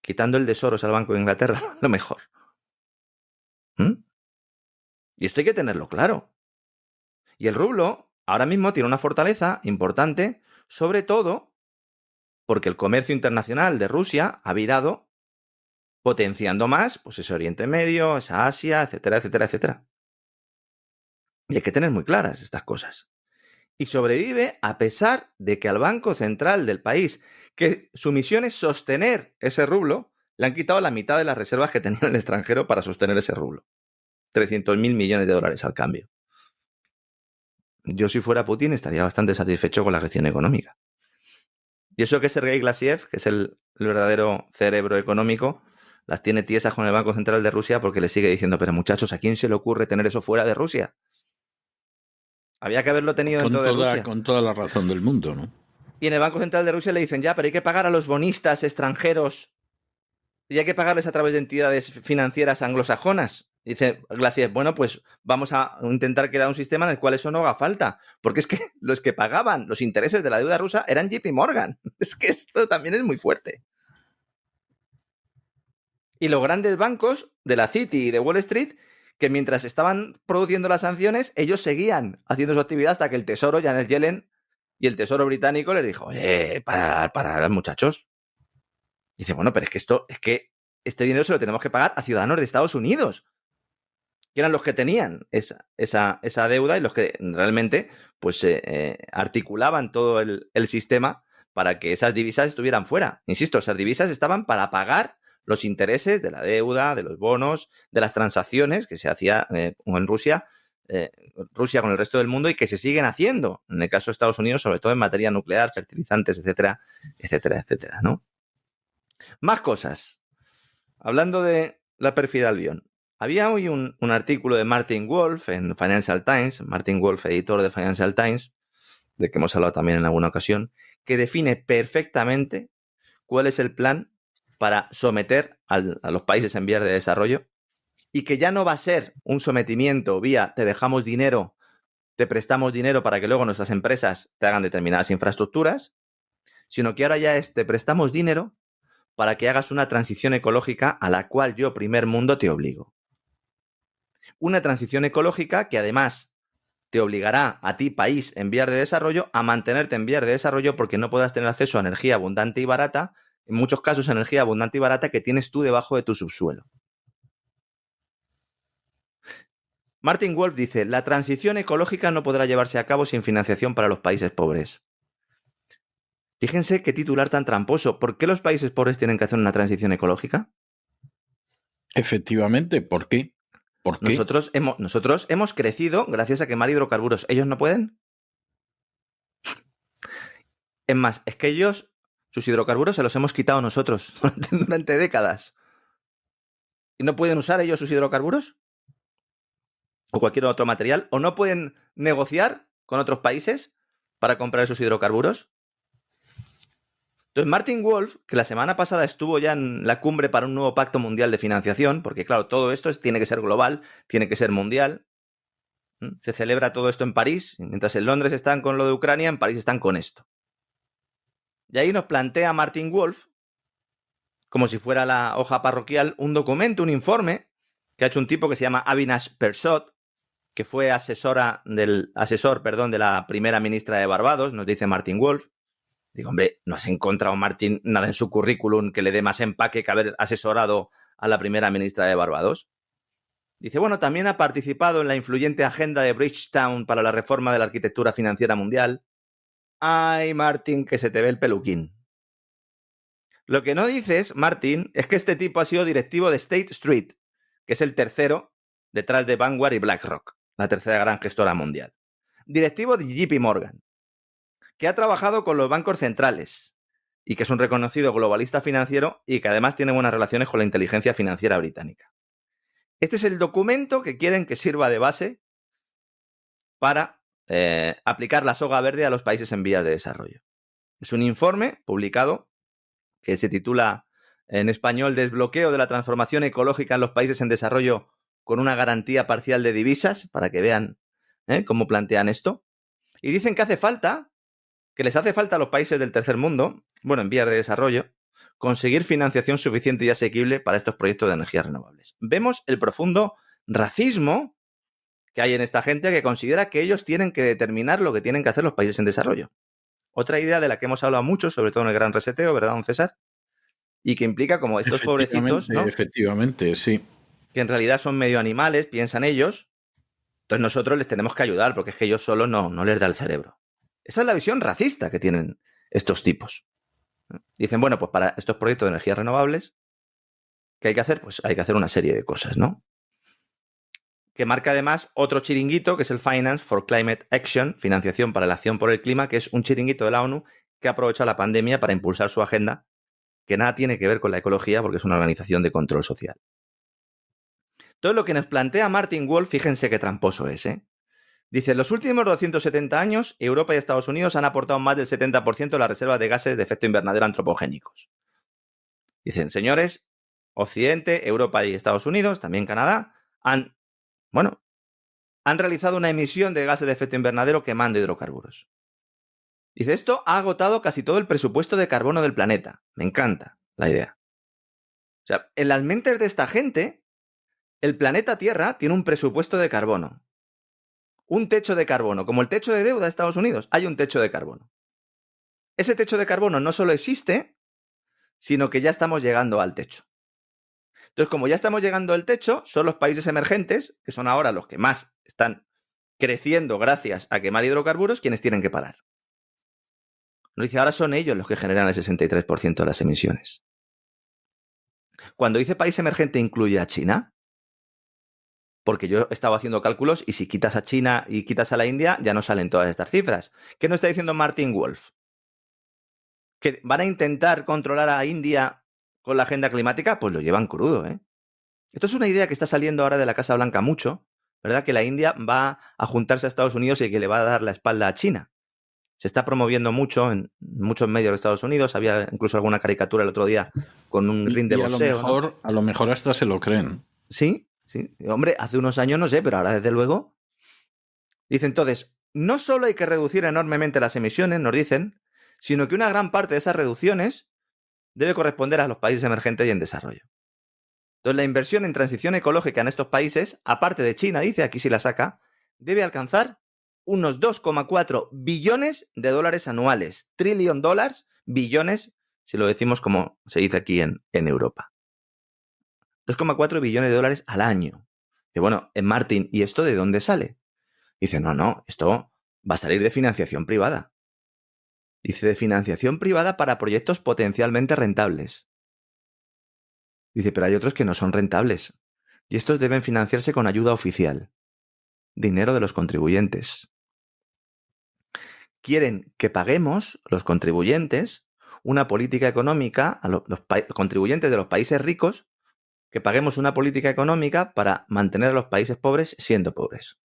Quitando el de Soros al Banco de Inglaterra, lo mejor. Y esto hay que tenerlo claro. Y el rublo ahora mismo tiene una fortaleza importante, sobre todo porque el comercio internacional de Rusia ha virado potenciando más pues ese Oriente Medio, esa Asia, etcétera, etcétera, etcétera. Y hay que tener muy claras estas cosas. Y sobrevive a pesar de que al Banco Central del país, que su misión es sostener ese rublo, le han quitado la mitad de las reservas que tenía en el extranjero para sostener ese rublo. 300.000 millones de dólares al cambio. Yo, si fuera Putin, estaría bastante satisfecho con la gestión económica. Y eso que Sergei Glasiev, que es el verdadero cerebro económico, las tiene tiesas con el Banco Central de Rusia porque le sigue diciendo, pero muchachos, ¿a quién se le ocurre tener eso fuera de Rusia? Había que haberlo tenido dentro de Rusia. Con toda la razón del mundo, ¿no? Y en el Banco Central de Rusia le dicen, ya, pero hay que pagar a los bonistas extranjeros y hay que pagarles a través de entidades financieras anglosajonas. Dice Glasiev, bueno, pues vamos a intentar crear un sistema en el cual eso no haga falta. Porque es que los que pagaban los intereses de la deuda rusa eran JP Morgan. Es que esto también es muy fuerte. Y los grandes bancos de la Citi y de Wall Street, que mientras estaban produciendo las sanciones, ellos seguían haciendo su actividad hasta que el Tesoro, Janet Yellen, y el Tesoro británico les dijo, oye, para muchachos. Y dice, bueno, pero es que este dinero se lo tenemos que pagar a ciudadanos de Estados Unidos, que eran los que tenían esa deuda y los que realmente pues articulaban todo el sistema para que esas divisas estuvieran fuera. Insisto, esas divisas estaban para pagar los intereses de la deuda, de los bonos, de las transacciones que se hacía en Rusia, Rusia con el resto del mundo y que se siguen haciendo, en el caso de Estados Unidos, sobre todo en materia nuclear, fertilizantes, etcétera, etcétera, etcétera, ¿no? Más cosas. Hablando de la pérfida Albión. Había hoy un artículo de Martin Wolf en Financial Times, Martin Wolf, editor de Financial Times, de que hemos hablado también en alguna ocasión, que define perfectamente cuál es el plan para someter a los países en vías de desarrollo y que ya no va a ser un sometimiento vía te dejamos dinero, te prestamos dinero para que luego nuestras empresas te hagan determinadas infraestructuras, sino que ahora ya es te prestamos dinero para que hagas una transición ecológica a la cual yo, primer mundo, te obligo. Una transición ecológica que además te obligará a ti, país en vías de desarrollo, a mantenerte en vías de desarrollo porque no podrás tener acceso a energía abundante y barata, en muchos casos energía abundante y barata que tienes tú debajo de tu subsuelo. Martin Wolf dice, la transición ecológica no podrá llevarse a cabo sin financiación para los países pobres. Fíjense qué titular tan tramposo. ¿Por qué los países pobres tienen que hacer una transición ecológica? Efectivamente, ¿por qué? ¿Por qué? Nosotros hemos crecido gracias a quemar hidrocarburos. ¿Ellos no pueden? Es más, es que ellos, sus hidrocarburos se los hemos quitado nosotros durante décadas. ¿Y no pueden usar ellos sus hidrocarburos? ¿O cualquier otro material? ¿O no pueden negociar con otros países para comprar esos hidrocarburos? Entonces, Martin Wolf, que la semana pasada estuvo ya en la cumbre para un nuevo pacto mundial de financiación, porque claro, todo esto tiene que ser global, tiene que ser mundial. Se celebra todo esto en París, mientras en Londres están con lo de Ucrania, en París están con esto. Y ahí nos plantea Martin Wolf, como si fuera la hoja parroquial, un documento, un informe, que ha hecho un tipo que se llama Avinash Persad, que fue asesor de la primera ministra de Barbados, nos dice Martin Wolf. Digo, hombre, ¿no has encontrado, Martin, nada en su currículum que le dé más empaque que haber asesorado a la primera ministra de Barbados? Dice, bueno, también ha participado en la influyente agenda de Bridgetown para la reforma de la arquitectura financiera mundial. Ay, Martin, que se te ve el peluquín. Lo que no dices, Martin, es que este tipo ha sido directivo de State Street, que es el tercero detrás de Vanguard y BlackRock, la tercera gran gestora mundial. Directivo de JP Morgan, que ha trabajado con los bancos centrales y que es un reconocido globalista financiero y que además tiene buenas relaciones con la inteligencia financiera británica. Este es el documento que quieren que sirva de base para aplicar la soga verde a los países en vías de desarrollo. Es un informe publicado que se titula en español Desbloqueo de la transformación ecológica en los países en desarrollo con una garantía parcial de divisas, para que vean cómo plantean esto. Y dicen que les hace falta a los países del tercer mundo, bueno, en vías de desarrollo, conseguir financiación suficiente y asequible para estos proyectos de energías renovables. Vemos el profundo racismo que hay en esta gente, que considera que ellos tienen que determinar lo que tienen que hacer los países en desarrollo. Otra idea de la que hemos hablado mucho, sobre todo en el Gran Reseteo, ¿verdad, don César? Y que implica como estos pobrecitos, ¿no? Efectivamente, sí. Que en realidad son medio animales, piensan ellos. Entonces nosotros les tenemos que ayudar, porque es que ellos solos no les da el cerebro. Esa es la visión racista que tienen estos tipos. Dicen, bueno, pues para estos proyectos de energías renovables, ¿qué hay que hacer? Pues hay que hacer una serie de cosas, ¿no? Que marca además otro chiringuito, que es el Finance for Climate Action, financiación para la acción por el clima, que es un chiringuito de la ONU que ha aprovechado la pandemia para impulsar su agenda, que nada tiene que ver con la ecología, porque es una organización de control social. Todo lo que nos plantea Martin Wolf, fíjense qué tramposo es, ¿eh? Dice, en los últimos 270 años, Europa y Estados Unidos han aportado más del 70% de las reservas de gases de efecto invernadero antropogénicos. Dicen, señores, Occidente, Europa y Estados Unidos, también Canadá, han realizado una emisión de gases de efecto invernadero quemando hidrocarburos. Dice, esto ha agotado casi todo el presupuesto de carbono del planeta. Me encanta la idea. O sea, en las mentes de esta gente, el planeta Tierra tiene un presupuesto de carbono. Un techo de carbono, como el techo de deuda de Estados Unidos, hay un techo de carbono. Ese techo de carbono no solo existe, sino que ya estamos llegando al techo. Entonces, como ya estamos llegando al techo, son los países emergentes, que son ahora los que más están creciendo gracias a quemar hidrocarburos, quienes tienen que parar. Nos dice, ahora son ellos los que generan el 63% de las emisiones. Cuando dice país emergente, ¿incluye a China? Porque yo estaba haciendo cálculos y si quitas a China y quitas a la India, ya no salen todas estas cifras. ¿Qué nos está diciendo Martin Wolf? ¿Que van a intentar controlar a India con la agenda climática? Pues lo llevan crudo, ¿eh? Esto es una idea que está saliendo ahora de la Casa Blanca mucho, ¿verdad? Que la India va a juntarse a Estados Unidos y que le va a dar la espalda a China. Se está promoviendo mucho en muchos medios de Estados Unidos. Había incluso alguna caricatura el otro día con un ring de boxeo. A lo mejor hasta se lo creen. Sí. Sí, hombre, hace unos años no sé, pero ahora desde luego. Dice entonces, no solo hay que reducir enormemente las emisiones, nos dicen, sino que una gran parte de esas reducciones debe corresponder a los países emergentes y en desarrollo. Entonces, la inversión en transición ecológica en estos países, aparte de China, dice, aquí sí la saca, debe alcanzar unos 2,4 billones de dólares anuales. Trillion dólares, billones, si lo decimos como se dice aquí en Europa. 2,4 billones de dólares al año. Dice, bueno, Martin, ¿y esto de dónde sale? Dice, no, esto va a salir de financiación privada. Dice, de financiación privada para proyectos potencialmente rentables. Dice, pero hay otros que no son rentables. Y estos deben financiarse con ayuda oficial. Dinero de los contribuyentes. Quieren que paguemos, los contribuyentes, una política económica a los contribuyentes de los países ricos, que paguemos una política económica para mantener a los países pobres siendo pobres.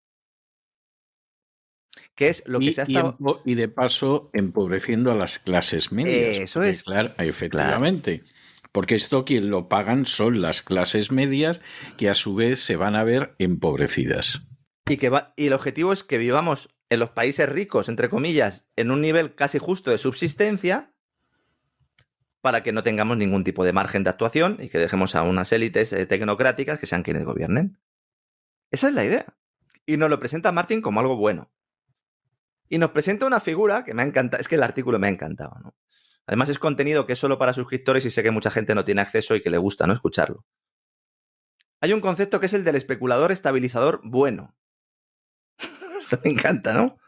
que es lo que se ha estado... Y de paso empobreciendo a las clases medias. Eso es. Claro, efectivamente. Claro. Porque esto quien lo pagan son las clases medias que a su vez se van a ver empobrecidas. Y el objetivo es que vivamos en los países ricos, entre comillas, en un nivel casi justo de subsistencia para que no tengamos ningún tipo de margen de actuación y que dejemos a unas élites tecnocráticas que sean quienes gobiernen. Esa es la idea. Y nos lo presenta Martin como algo bueno. Y nos presenta una figura que me ha encantado. Es que el artículo me ha encantado, ¿no? Además es contenido que es solo para suscriptores y sé que mucha gente no tiene acceso y que le gusta, ¿no?, escucharlo. Hay un concepto que es el del especulador estabilizador bueno. Esto me encanta, ¿no?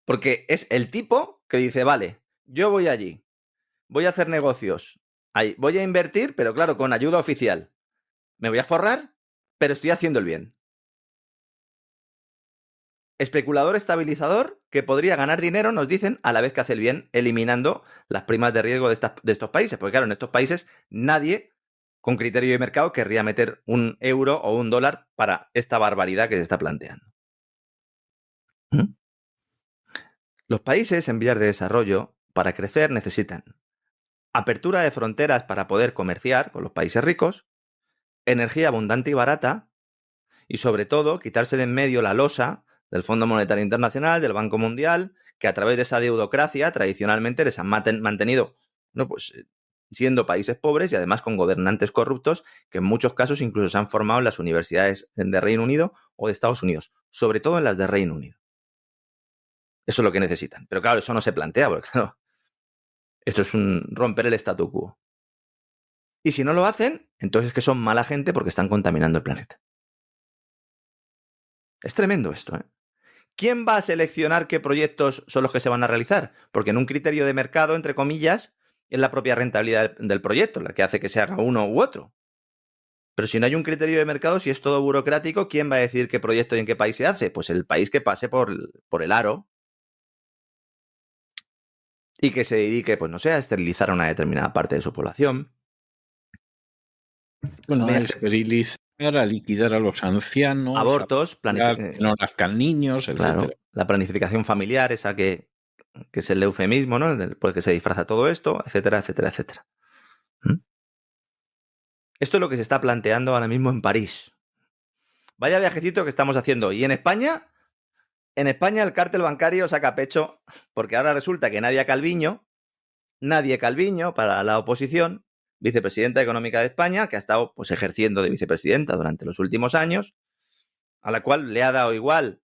Porque es el tipo que dice, vale, yo voy allí, voy a hacer negocios, ahí, voy a invertir, pero claro, con ayuda oficial. Me voy a forrar, pero estoy haciendo el bien. Especulador estabilizador que podría ganar dinero, nos dicen, a la vez que hace el bien, eliminando las primas de riesgo de estos países. Porque claro, en estos países nadie con criterio de mercado querría meter un euro o un dólar para esta barbaridad que se está planteando. Los países en vías de desarrollo, para crecer, necesitan apertura de fronteras para poder comerciar con los países ricos, energía abundante y barata, y sobre todo quitarse de en medio la losa del Fondo Monetario Internacional, del Banco Mundial, que a través de esa deudocracia tradicionalmente les han mantenido, no, pues, siendo países pobres y además con gobernantes corruptos que en muchos casos incluso se han formado en las universidades de Reino Unido o de Estados Unidos, sobre todo en las de Reino Unido. Eso es lo que necesitan. Pero claro, eso no se plantea, porque claro, esto es un romper el statu quo. Y si no lo hacen, entonces es que son mala gente porque están contaminando el planeta. Es tremendo esto, ¿eh? ¿Quién va a seleccionar qué proyectos son los que se van a realizar? Porque en un criterio de mercado, entre comillas, es la propia rentabilidad del proyecto la que hace que se haga uno u otro. Pero si no hay un criterio de mercado, si es todo burocrático, ¿quién va a decir qué proyecto y en qué país se hace? Pues el país que pase por el aro y que se dedique, pues no sé, a esterilizar a una determinada parte de su población. Bueno, a esterilizar, a liquidar a los ancianos, abortos, que no nazcan niños, etc. Claro, la planificación familiar, esa que es el eufemismo, ¿no? Por el que se disfraza todo esto, etcétera, etcétera, etcétera. Esto es lo que se está planteando ahora mismo en París. Vaya viajecito que estamos haciendo. Y en España el cártel bancario saca pecho, porque ahora resulta que Nadia Calviño para la oposición, vicepresidenta económica de España, que ha estado pues ejerciendo de vicepresidenta durante los últimos años, a la cual le ha dado igual,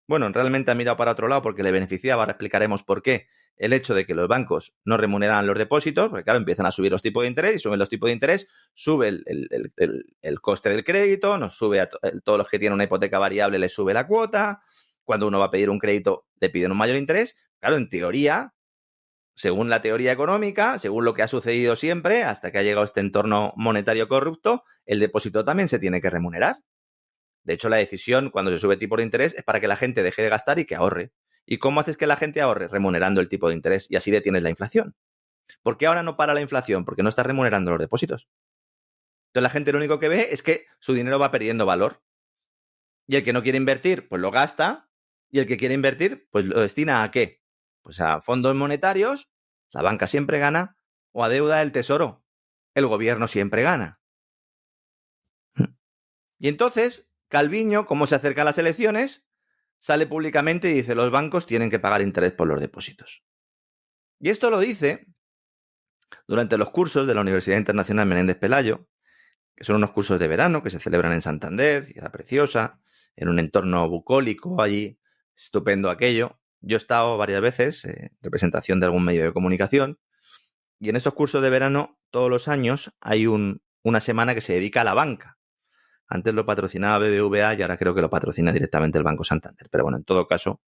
bueno, realmente ha mirado para otro lado porque le beneficiaba, ahora explicaremos por qué, el hecho de que los bancos no remuneraran los depósitos, porque claro, empiezan a subir los tipos de interés y suben los tipos de interés, sube el coste del crédito, nos sube a todos los que tienen una hipoteca variable les sube la cuota, cuando uno va a pedir un crédito le piden un mayor interés. Claro, en teoría, según la teoría económica, según lo que ha sucedido siempre, hasta que ha llegado este entorno monetario corrupto, el depósito también se tiene que remunerar. De hecho, la decisión cuando se sube tipo de interés es para que la gente deje de gastar y que ahorre. ¿Y cómo haces que la gente ahorre? Remunerando el tipo de interés y así detienes la inflación. ¿Por qué ahora no para la inflación? Porque no estás remunerando los depósitos. Entonces la gente lo único que ve es que su dinero va perdiendo valor. Y el que no quiere invertir, pues lo gasta. Y el que quiere invertir, pues lo destina ¿a qué? Pues a fondos monetarios, la banca siempre gana, o a deuda del tesoro, el gobierno siempre gana. Y entonces, Calviño, como se acercan las elecciones, sale públicamente y dice, los bancos tienen que pagar interés por los depósitos. Y esto lo dice durante los cursos de la Universidad Internacional Menéndez Pelayo, que son unos cursos de verano que se celebran en Santander, ciudad preciosa, en un entorno bucólico allí, estupendo aquello. Yo he estado varias veces en representación de algún medio de comunicación y en estos cursos de verano todos los años hay una semana que se dedica a la banca. Antes lo patrocinaba BBVA y ahora creo que lo patrocina directamente el Banco Santander. Pero bueno, en todo caso,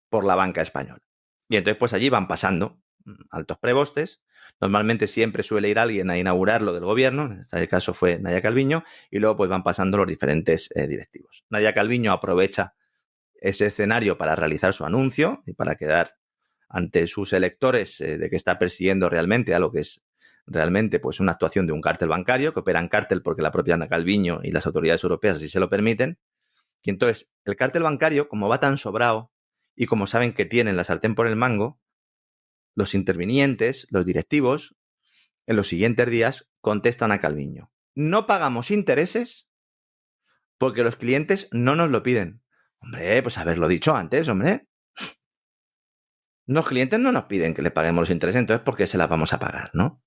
por la banca española. Y entonces pues allí van pasando altos prebostes. Normalmente siempre suele ir alguien a inaugurar lo del gobierno. En este caso fue Nadia Calviño. Y luego pues van pasando los diferentes directivos. Nadia Calviño aprovecha ese escenario para realizar su anuncio y para quedar ante sus electores de que está persiguiendo realmente a lo que es realmente pues una actuación de un cártel bancario, que opera en cártel porque la propia Ana Calviño y las autoridades europeas así se lo permiten. Y entonces, el cártel bancario, como va tan sobrado y como saben que tienen la sartén por el mango, los intervinientes, los directivos, en los siguientes días contestan a Calviño: no pagamos intereses porque los clientes no nos lo piden. Hombre, pues haberlo dicho antes, hombre. Los clientes no nos piden que le paguemos los intereses, entonces ¿por qué se las vamos a pagar, no?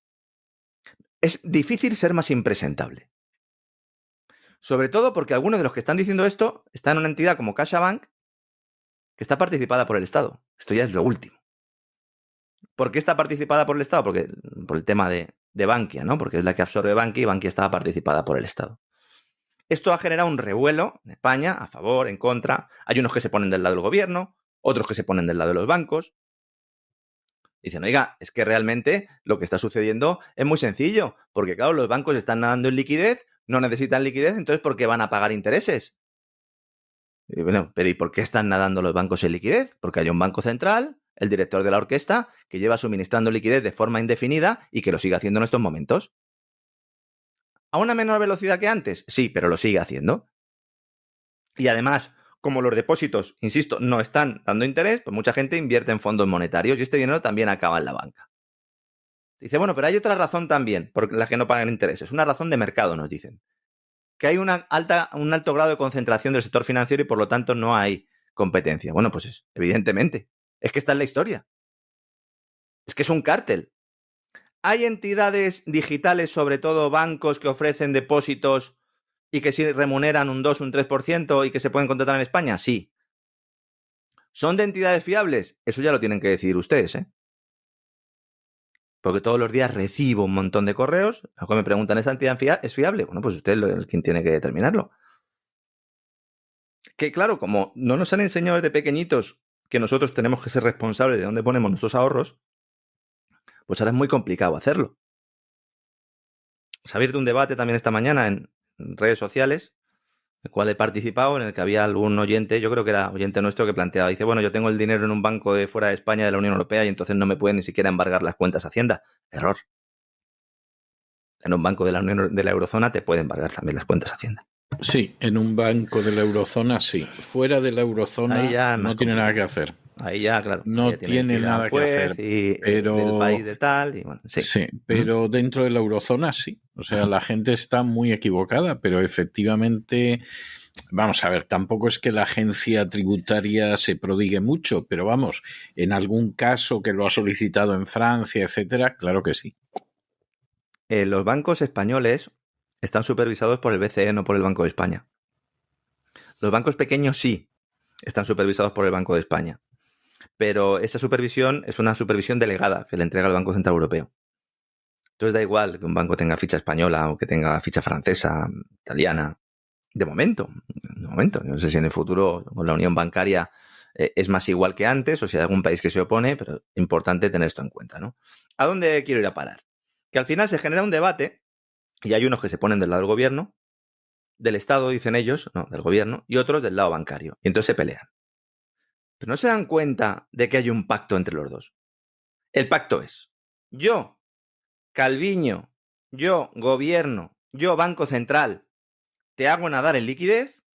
Es difícil ser más impresentable. Sobre todo porque algunos de los que están diciendo esto están en una entidad como CaixaBank, que está participada por el Estado. Esto ya es lo último. ¿Por qué está participada por el Estado? Por el tema de Bankia, ¿no? Porque es la que absorbe Bankia y Bankia estaba participada por el Estado. Esto ha generado un revuelo en España, a favor, en contra. Hay unos que se ponen del lado del gobierno, otros que se ponen del lado de los bancos. Dicen, oiga, es que realmente lo que está sucediendo es muy sencillo, porque claro, los bancos están nadando en liquidez, no necesitan liquidez, entonces ¿por qué van a pagar intereses? Y bueno, pero ¿y por qué están nadando los bancos en liquidez? Porque hay un banco central, el director de la orquesta, que lleva suministrando liquidez de forma indefinida y que lo sigue haciendo en estos momentos. ¿A una menor velocidad que antes? Sí, pero lo sigue haciendo. Y además, como los depósitos, insisto, no están dando interés, pues mucha gente invierte en fondos monetarios y este dinero también acaba en la banca. Dice, bueno, pero hay otra razón también por la que no pagan intereses. Una razón de mercado, nos dicen. Que hay un alto grado de concentración del sector financiero y por lo tanto no hay competencia. Bueno, pues evidentemente. Es que esta es la historia. Es que es un cártel. ¿Hay entidades digitales, sobre todo bancos, que ofrecen depósitos y que sí remuneran un 2, un 3% y que se pueden contratar en España? Sí. ¿Son de entidades fiables? Eso ya lo tienen que decidir ustedes, ¿eh? Porque todos los días recibo un montón de correos. Lo que me preguntan, ¿esa entidad es fiable? Bueno, pues usted es quien tiene que determinarlo. Que claro, como no nos han enseñado desde pequeñitos que nosotros tenemos que ser responsables de dónde ponemos nuestros ahorros, pues ahora es muy complicado hacerlo. Se ha abierto un debate también esta mañana en redes sociales, en el cual he participado, en el que había algún oyente, yo creo que era oyente nuestro, que planteaba, dice, bueno, yo tengo el dinero en un banco de fuera de España, de la Unión Europea, y entonces no me pueden ni siquiera embargar las cuentas Hacienda. Error. En un banco de la eurozona te pueden embargar también las cuentas Hacienda. Sí, en un banco de la eurozona sí. Fuera de la eurozona no tiene nada que hacer. Ahí ya, claro. No tiene nada que hacer. Pero del país de tal. Y bueno, sí. Sí, pero dentro de la eurozona sí. O sea, la gente está muy equivocada, pero efectivamente, vamos a ver, tampoco es que la agencia tributaria se prodigue mucho, pero vamos, en algún caso que lo ha solicitado en Francia, etcétera, claro que sí. Los bancos españoles están supervisados por el BCE, no por el Banco de España. Los bancos pequeños sí están supervisados por el Banco de España. Pero esa supervisión es una supervisión delegada que le entrega el Banco Central Europeo. Entonces da igual que un banco tenga ficha española o que tenga ficha francesa, italiana. De momento. No sé si en el futuro con la unión bancaria es más igual que antes o si hay algún país que se opone, pero es importante tener esto en cuenta, ¿no? ¿A dónde quiero ir a parar? Que al final se genera un debate y hay unos que se ponen del lado del gobierno, del Estado, dicen ellos, no, del gobierno, y otros del lado bancario. Y entonces se pelean. Pero no se dan cuenta de que hay un pacto entre los dos. El pacto es: yo, Calviño, yo, gobierno, yo, Banco Central, te hago nadar en liquidez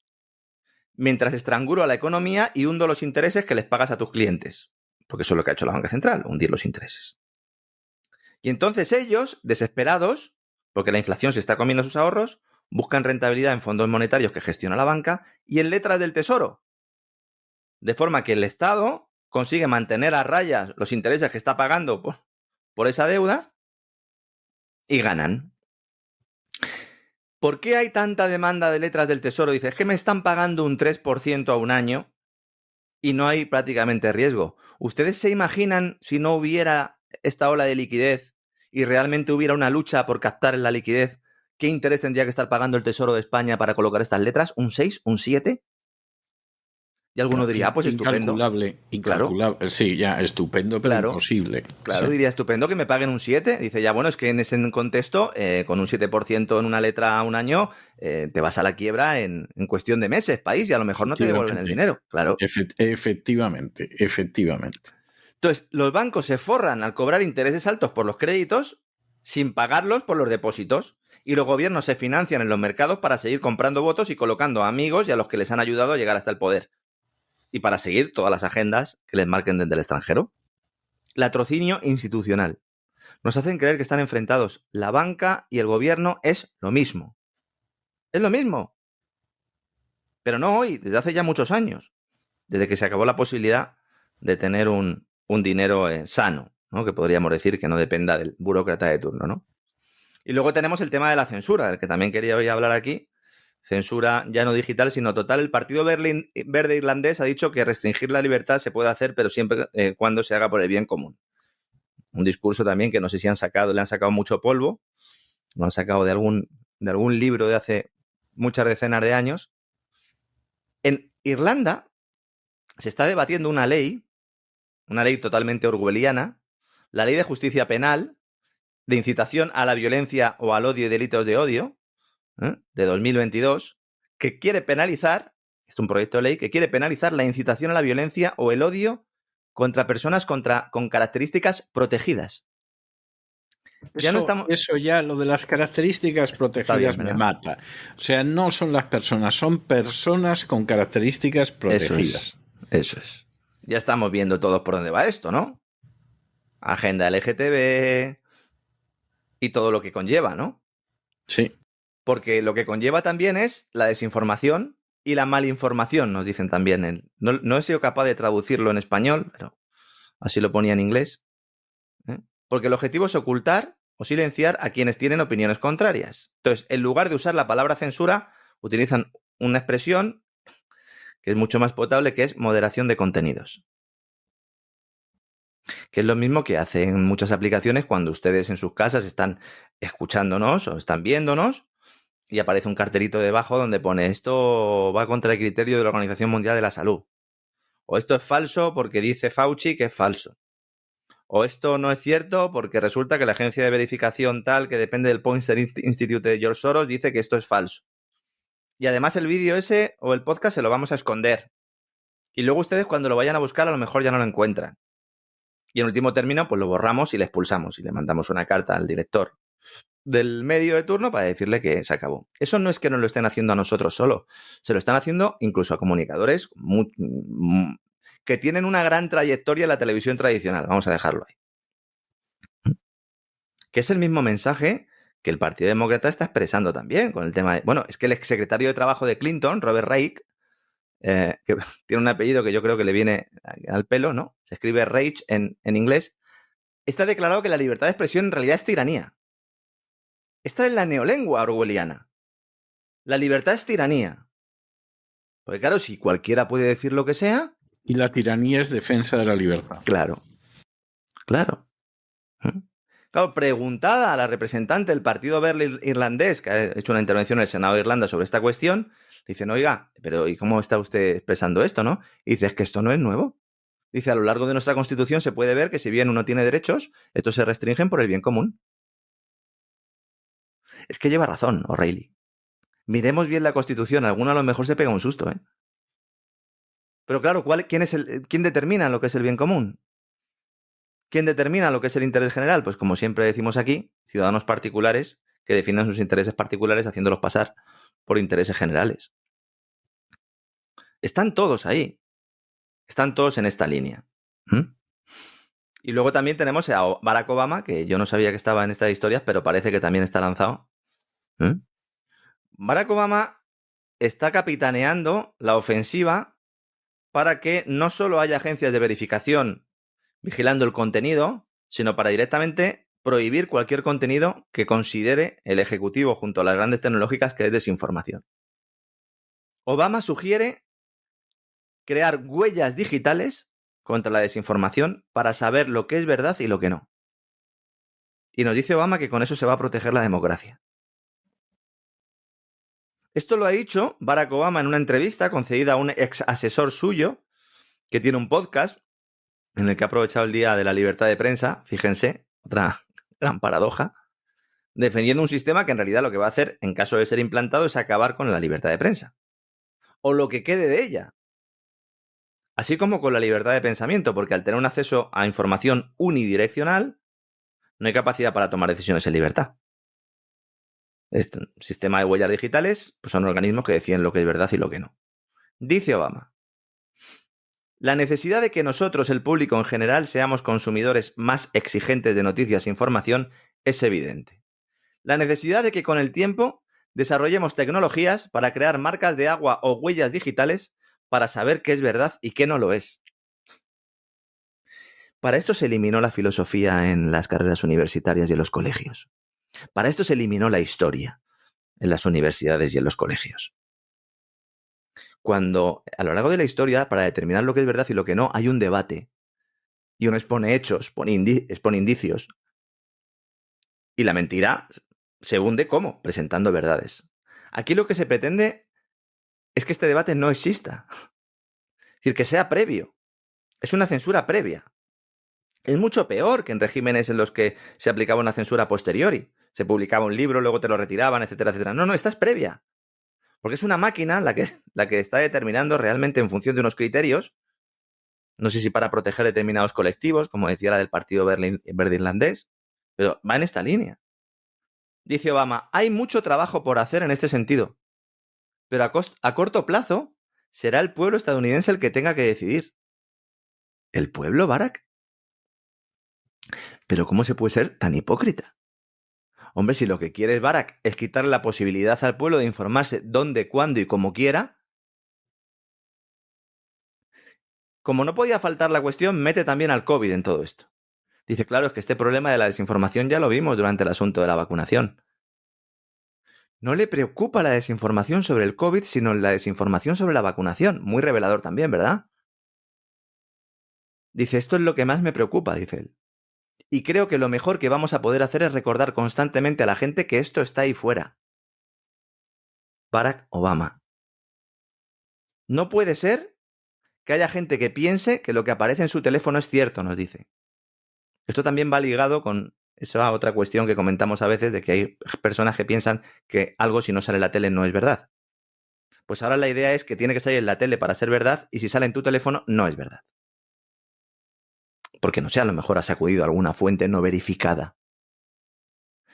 mientras estrangulo a la economía y hundo los intereses que les pagas a tus clientes. Porque eso es lo que ha hecho la Banca Central, hundir los intereses. Y entonces ellos, desesperados, porque la inflación se está comiendo sus ahorros, buscan rentabilidad en fondos monetarios que gestiona la banca y en letras del Tesoro. De forma que el Estado consigue mantener a raya los intereses que está pagando por esa deuda y ganan. ¿Por qué hay tanta demanda de letras del Tesoro? Dice, es que me están pagando un 3% a un año y no hay prácticamente riesgo. ¿Ustedes se imaginan si no hubiera esta ola de liquidez y realmente hubiera una lucha por captar la liquidez, qué interés tendría que estar pagando el Tesoro de España para colocar estas letras? ¿Un 6? ¿Un 7? Y alguno diría, pues estupendo. Incalculable. Claro. Sí, ya, estupendo, pero claro, imposible. Claro, sí. Diría, estupendo que me paguen un 7. Dice, ya, bueno, es que en ese contexto, con un 7% en una letra a un año, te vas a la quiebra en cuestión de meses, país, y a lo mejor no te devuelven el dinero. Claro. Efectivamente. Entonces, los bancos se forran al cobrar intereses altos por los créditos sin pagarlos por los depósitos. Y los gobiernos se financian en los mercados para seguir comprando votos y colocando a amigos y a los que les han ayudado a llegar hasta el poder. Y para seguir todas las agendas que les marquen desde el extranjero. Latrocinio institucional. Nos hacen creer que están enfrentados. La banca y el gobierno es lo mismo. Es lo mismo. Pero no hoy, desde hace ya muchos años. Desde que se acabó la posibilidad de tener un dinero sano, ¿no? Que podríamos decir que no dependa del burócrata de turno, ¿no? Y luego tenemos el tema de la censura, del que también quería hoy hablar aquí. Censura ya no digital, sino total. El Partido Verde Irlandés ha dicho que restringir la libertad se puede hacer, pero siempre cuando se haga por el bien común. Un discurso también que no sé si le han sacado mucho polvo, lo han sacado de algún libro de hace muchas decenas de años. En Irlanda se está debatiendo una ley totalmente orwelliana, la Ley de Justicia Penal, de incitación a la violencia o al odio y delitos de odio, de 2022, que quiere penalizar, es un proyecto de ley que quiere penalizar la incitación a la violencia o el odio contra personas con características protegidas. Eso ya, lo de las características protegidas bien, me mata. O sea, no son las personas, son personas con características protegidas. Eso es. Ya estamos viendo todos por dónde va esto, ¿no? Agenda LGTB y todo lo que conlleva, ¿no? Sí. Porque lo que conlleva también es la desinformación y la malinformación, nos dicen también. No he sido capaz de traducirlo en español, pero así lo ponía en inglés. Porque el objetivo es ocultar o silenciar a quienes tienen opiniones contrarias. Entonces, en lugar de usar la palabra censura, utilizan una expresión que es mucho más potable, que es moderación de contenidos. Que es lo mismo que hacen muchas aplicaciones cuando ustedes en sus casas están escuchándonos o están viéndonos y aparece un cartelito debajo donde pone esto va contra el criterio de la Organización Mundial de la Salud. O esto es falso porque dice Fauci que es falso. O esto no es cierto porque resulta que la agencia de verificación tal que depende del Poynter Institute de George Soros dice que esto es falso. Y además el vídeo ese o el podcast se lo vamos a esconder. Y luego ustedes cuando lo vayan a buscar a lo mejor ya no lo encuentran. Y en último término pues lo borramos y le expulsamos y le mandamos una carta al director del medio de turno para decirle que se acabó. Eso no es que nos lo estén haciendo a nosotros solo. Se lo están haciendo incluso a comunicadores que tienen una gran trayectoria en la televisión tradicional. Vamos a dejarlo ahí. Que es el mismo mensaje que el Partido Demócrata está expresando también con el tema de... Bueno, es que el exsecretario de Trabajo de Clinton, Robert Reich, que tiene un apellido que yo creo que le viene al pelo, ¿no? Se escribe Reich en inglés. Está declarado que la libertad de expresión en realidad es tiranía. Esta es la neolengua orwelliana. La libertad es tiranía. Porque claro, si cualquiera puede decir lo que sea... Y la tiranía es defensa de la libertad. Claro. Claro, preguntada a la representante del Partido Verde Irlandés, que ha hecho una intervención en el Senado de Irlanda sobre esta cuestión, le dicen, oiga, pero ¿y cómo está usted expresando esto, no? Y dice, es que esto no es nuevo. Dice, a lo largo de nuestra Constitución se puede ver que si bien uno tiene derechos, estos se restringen por el bien común. Es que lleva razón, O'Reilly. Miremos bien la Constitución, alguno a lo mejor se pega un susto, ¿eh? Pero claro, ¿quién determina lo que es el bien común? ¿Quién determina lo que es el interés general? Pues como siempre decimos aquí, ciudadanos particulares que defiendan sus intereses particulares haciéndolos pasar por intereses generales. Están todos ahí. Están todos en esta línea. Y luego también tenemos a Barack Obama, que yo no sabía que estaba en estas historias, pero parece que también está lanzado. Barack Obama está capitaneando la ofensiva para que no solo haya agencias de verificación vigilando el contenido, sino para directamente prohibir cualquier contenido que considere el Ejecutivo junto a las grandes tecnológicas que es desinformación. Obama sugiere crear huellas digitales contra la desinformación para saber lo que es verdad y lo que no. Y nos dice Obama que con eso se va a proteger la democracia. Esto lo ha dicho Barack Obama en una entrevista concedida a un ex asesor suyo que tiene un podcast en el que ha aprovechado el Día de la Libertad de Prensa, fíjense, otra gran paradoja, defendiendo un sistema que en realidad lo que va a hacer, en caso de ser implantado, es acabar con la libertad de prensa. O lo que quede de ella. Así como con la libertad de pensamiento, porque al tener un acceso a información unidireccional, no hay capacidad para tomar decisiones en libertad. Este sistema de huellas digitales pues son organismos que deciden lo que es verdad y lo que no. Dice Obama: la necesidad de que nosotros, el público en general, seamos consumidores más exigentes de noticias e información es evidente. La necesidad de que con el tiempo desarrollemos tecnologías para crear marcas de agua o huellas digitales para saber qué es verdad y qué no lo es. Para esto se eliminó la filosofía en las carreras universitarias y en los colegios. Para esto se eliminó la historia en las universidades y en los colegios. Cuando a lo largo de la historia, para determinar lo que es verdad y lo que no, hay un debate. Y uno expone hechos, expone indicios. Y la mentira se hunde ¿cómo? Presentando verdades. Aquí lo que se pretende es que este debate no exista. Es decir, que sea previo. Es una censura previa. Es mucho peor que en regímenes en los que se aplicaba una censura a posteriori. Se publicaba un libro, luego te lo retiraban, etcétera, etcétera. No, esta es previa. Porque es una máquina la que está determinando realmente en función de unos criterios, no sé si para proteger determinados colectivos, como decía la del Partido Verde Irlandés, pero va en esta línea. Dice Obama: hay mucho trabajo por hacer en este sentido, pero a corto plazo será el pueblo estadounidense el que tenga que decidir. ¿El pueblo, Barack? ¿Pero cómo se puede ser tan hipócrita? Hombre, si lo que quiere Barack es quitarle la posibilidad al pueblo de informarse dónde, cuándo y como quiera, como no podía faltar la cuestión, mete también al COVID en todo esto. Dice, claro, es que este problema de la desinformación ya lo vimos durante el asunto de la vacunación. No le preocupa la desinformación sobre el COVID, sino la desinformación sobre la vacunación. Muy revelador también, ¿verdad? Dice, esto es lo que más me preocupa, dice él. Y creo que lo mejor que vamos a poder hacer es recordar constantemente a la gente que esto está ahí fuera. Barack Obama. No puede ser que haya gente que piense que lo que aparece en su teléfono es cierto, nos dice. Esto también va ligado con esa otra cuestión que comentamos a veces de que hay personas que piensan que algo si no sale en la tele no es verdad. Pues ahora la idea es que tiene que salir en la tele para ser verdad y si sale en tu teléfono no es verdad. Porque no sé, a lo mejor has acudido a alguna fuente no verificada.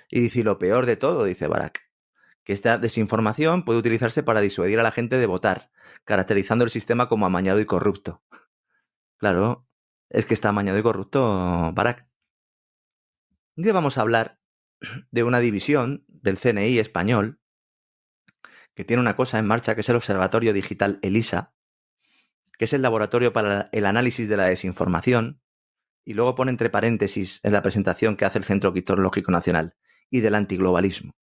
Y dice, y lo peor de todo, dice Barack, que esta desinformación puede utilizarse para disuadir a la gente de votar, caracterizando el sistema como amañado y corrupto. Claro, es que está amañado y corrupto, Barack. Un día vamos a hablar de una división del CNI español que tiene una cosa en marcha que es el Observatorio Digital ELISA, que es el laboratorio para el análisis de la desinformación, y luego pone entre paréntesis en la presentación que hace el Centro Criptológico Nacional, y del antiglobalismo.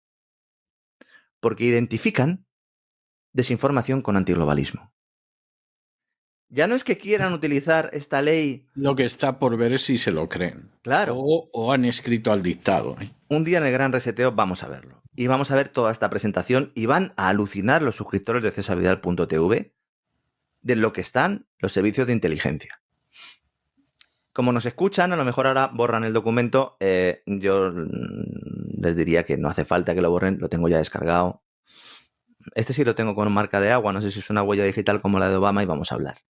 Porque identifican desinformación con antiglobalismo. Ya no es que quieran utilizar esta ley. Lo que está por ver es si se lo creen. Claro. O han escrito al dictado. Un día en el Gran Reseteo vamos a verlo. Y vamos a ver toda esta presentación y van a alucinar los suscriptores de cesarvidal.tv de lo que están los servicios de inteligencia. Como nos escuchan, a lo mejor ahora borran el documento. Yo les diría que no hace falta que lo borren, lo tengo ya descargado. Este sí lo tengo con marca de agua, no sé si es una huella digital como la de Obama y vamos a hablar.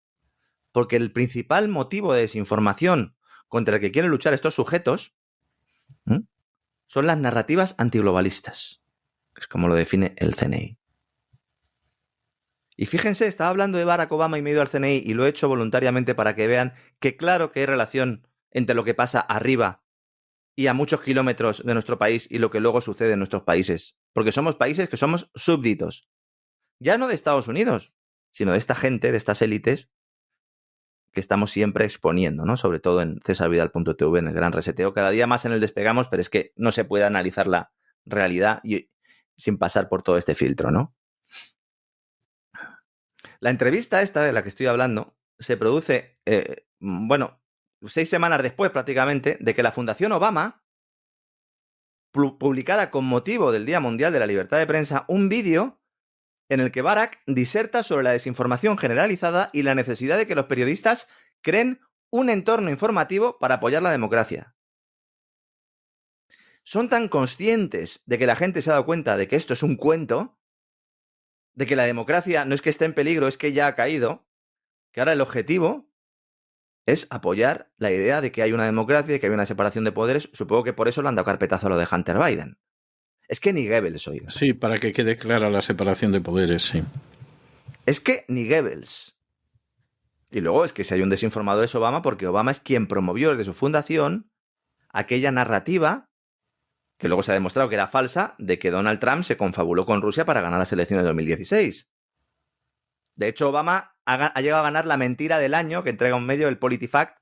Porque el principal motivo de desinformación contra el que quieren luchar estos sujetos son las narrativas antiglobalistas, que es como lo define el CNI. Y fíjense, estaba hablando de Barack Obama y me he ido al CNI y lo he hecho voluntariamente para que vean que claro que hay relación entre lo que pasa arriba y a muchos kilómetros de nuestro país y lo que luego sucede en nuestros países. Porque somos países que somos súbditos. Ya no de Estados Unidos, sino de esta gente, de estas élites que estamos siempre exponiendo, ¿no? Sobre todo en cesarvidal.tv, en el Gran Reseteo. Cada día más en el Despegamos, pero es que no se puede analizar la realidad sin pasar por todo este filtro, ¿no? La entrevista esta de la que estoy hablando se produce, 6 semanas después prácticamente de que la Fundación Obama publicara con motivo del Día Mundial de la Libertad de Prensa un vídeo en el que Barack diserta sobre la desinformación generalizada y la necesidad de que los periodistas creen un entorno informativo para apoyar la democracia. Son tan conscientes de que la gente se ha dado cuenta de que esto es un cuento, de que la democracia no es que esté en peligro, es que ya ha caído, que ahora el objetivo es apoyar la idea de que hay una democracia, de que hay una separación de poderes. Supongo que por eso le han dado carpetazo a lo de Hunter Biden. Es que ni Goebbels, oiga. Sí, para que quede clara la separación de poderes, sí. Es que ni Goebbels. Y luego es que si hay un desinformador es Obama, porque Obama es quien promovió desde su fundación aquella narrativa, que luego se ha demostrado que era falsa, de que Donald Trump se confabuló con Rusia para ganar las elecciones de 2016. De hecho, Obama ha llegado a ganar la mentira del año que entrega un medio, el PolitiFact,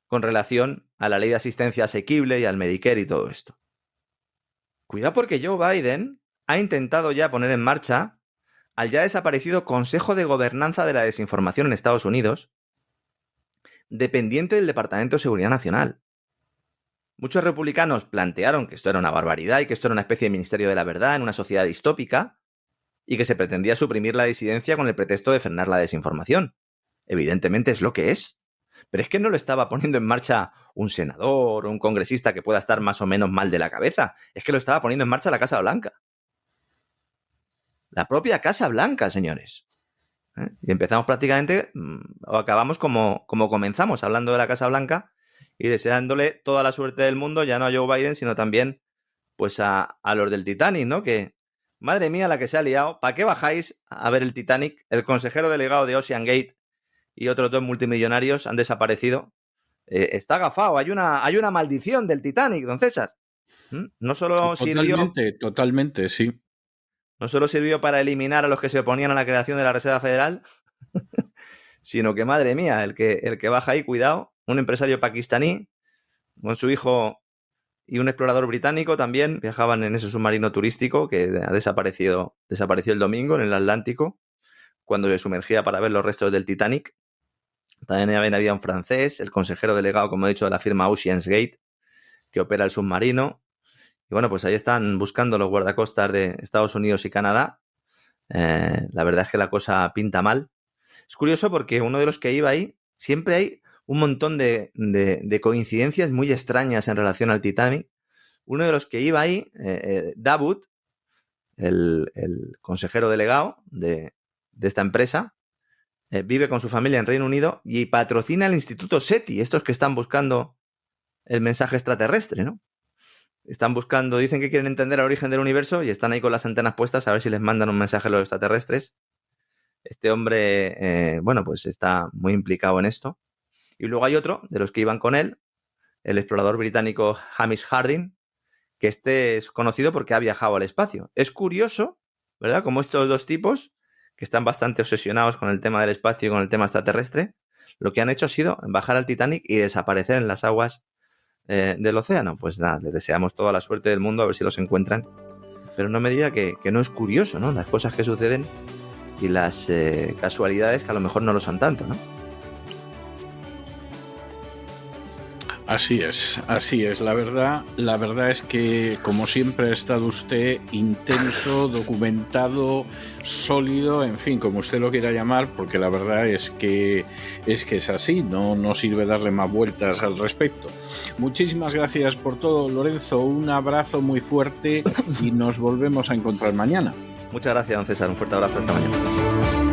con relación a la ley de asistencia asequible y al Medicare y todo esto. Cuidado, porque Joe Biden ha intentado ya poner en marcha al ya desaparecido Consejo de Gobernanza de la Desinformación en Estados Unidos, dependiente del Departamento de Seguridad Nacional. Muchos republicanos plantearon que esto era una barbaridad y que esto era una especie de Ministerio de la Verdad en una sociedad distópica y que se pretendía suprimir la disidencia con el pretexto de frenar la desinformación. Evidentemente es lo que es. Pero es que no lo estaba poniendo en marcha un senador o un congresista que pueda estar más o menos mal de la cabeza. Es que lo estaba poniendo en marcha la Casa Blanca. La propia Casa Blanca, señores. Y empezamos prácticamente, o acabamos como comenzamos, hablando de la Casa Blanca y deseándole toda la suerte del mundo, ya no a Joe Biden, sino también pues a los del Titanic, ¿no? Que, madre mía, la que se ha liado. ¿Para qué bajáis a ver el Titanic? El consejero delegado de Ocean Gate y otros 2 multimillonarios han desaparecido. Está agafado. Hay una maldición del Titanic, don César. No solo Totalmente, sí. No solo sirvió para eliminar a los que se oponían a la creación de la Reserva Federal, sino que, madre mía, el que baja ahí, cuidado, un empresario pakistaní con su hijo y un explorador británico también viajaban en ese submarino turístico que desapareció el domingo en el Atlántico cuando se sumergía para ver los restos del Titanic. También había un francés, el consejero delegado, como he dicho, de la firma Ocean Gate, que opera el submarino. Y bueno, pues ahí están buscando los guardacostas de Estados Unidos y Canadá. La verdad es que la cosa pinta mal. Es curioso porque uno de los que iba ahí, siempre hay un montón de coincidencias muy extrañas en relación al Titanic. Uno de los que iba ahí, Dawood, el consejero delegado de esta empresa, vive con su familia en Reino Unido y patrocina el Instituto SETI, estos que están buscando el mensaje extraterrestre, ¿no? Están buscando, dicen que quieren entender el origen del universo y están ahí con las antenas puestas a ver si les mandan un mensaje a los extraterrestres. Este hombre, bueno, pues está muy implicado en esto. Y luego hay otro de los que iban con él, el explorador británico Hamish Harding, que este es conocido porque ha viajado al espacio. Es curioso, ¿verdad? Como estos dos tipos, que están bastante obsesionados con el tema del espacio y con el tema extraterrestre, lo que han hecho ha sido bajar al Titanic y desaparecer en las aguas del océano. Pues nada, les deseamos toda la suerte del mundo, a ver si los encuentran. Pero no me diga que no es curioso, ¿no? Las cosas que suceden y las casualidades que a lo mejor no lo son tanto, ¿no? Así es. La verdad es que, como siempre, ha estado usted intenso, documentado, sólido, en fin, como usted lo quiera llamar, porque la verdad es que es así, no sirve darle más vueltas al respecto. Muchísimas gracias por todo, Lorenzo, un abrazo muy fuerte y nos volvemos a encontrar mañana. Muchas gracias, don César, un fuerte abrazo, hasta mañana.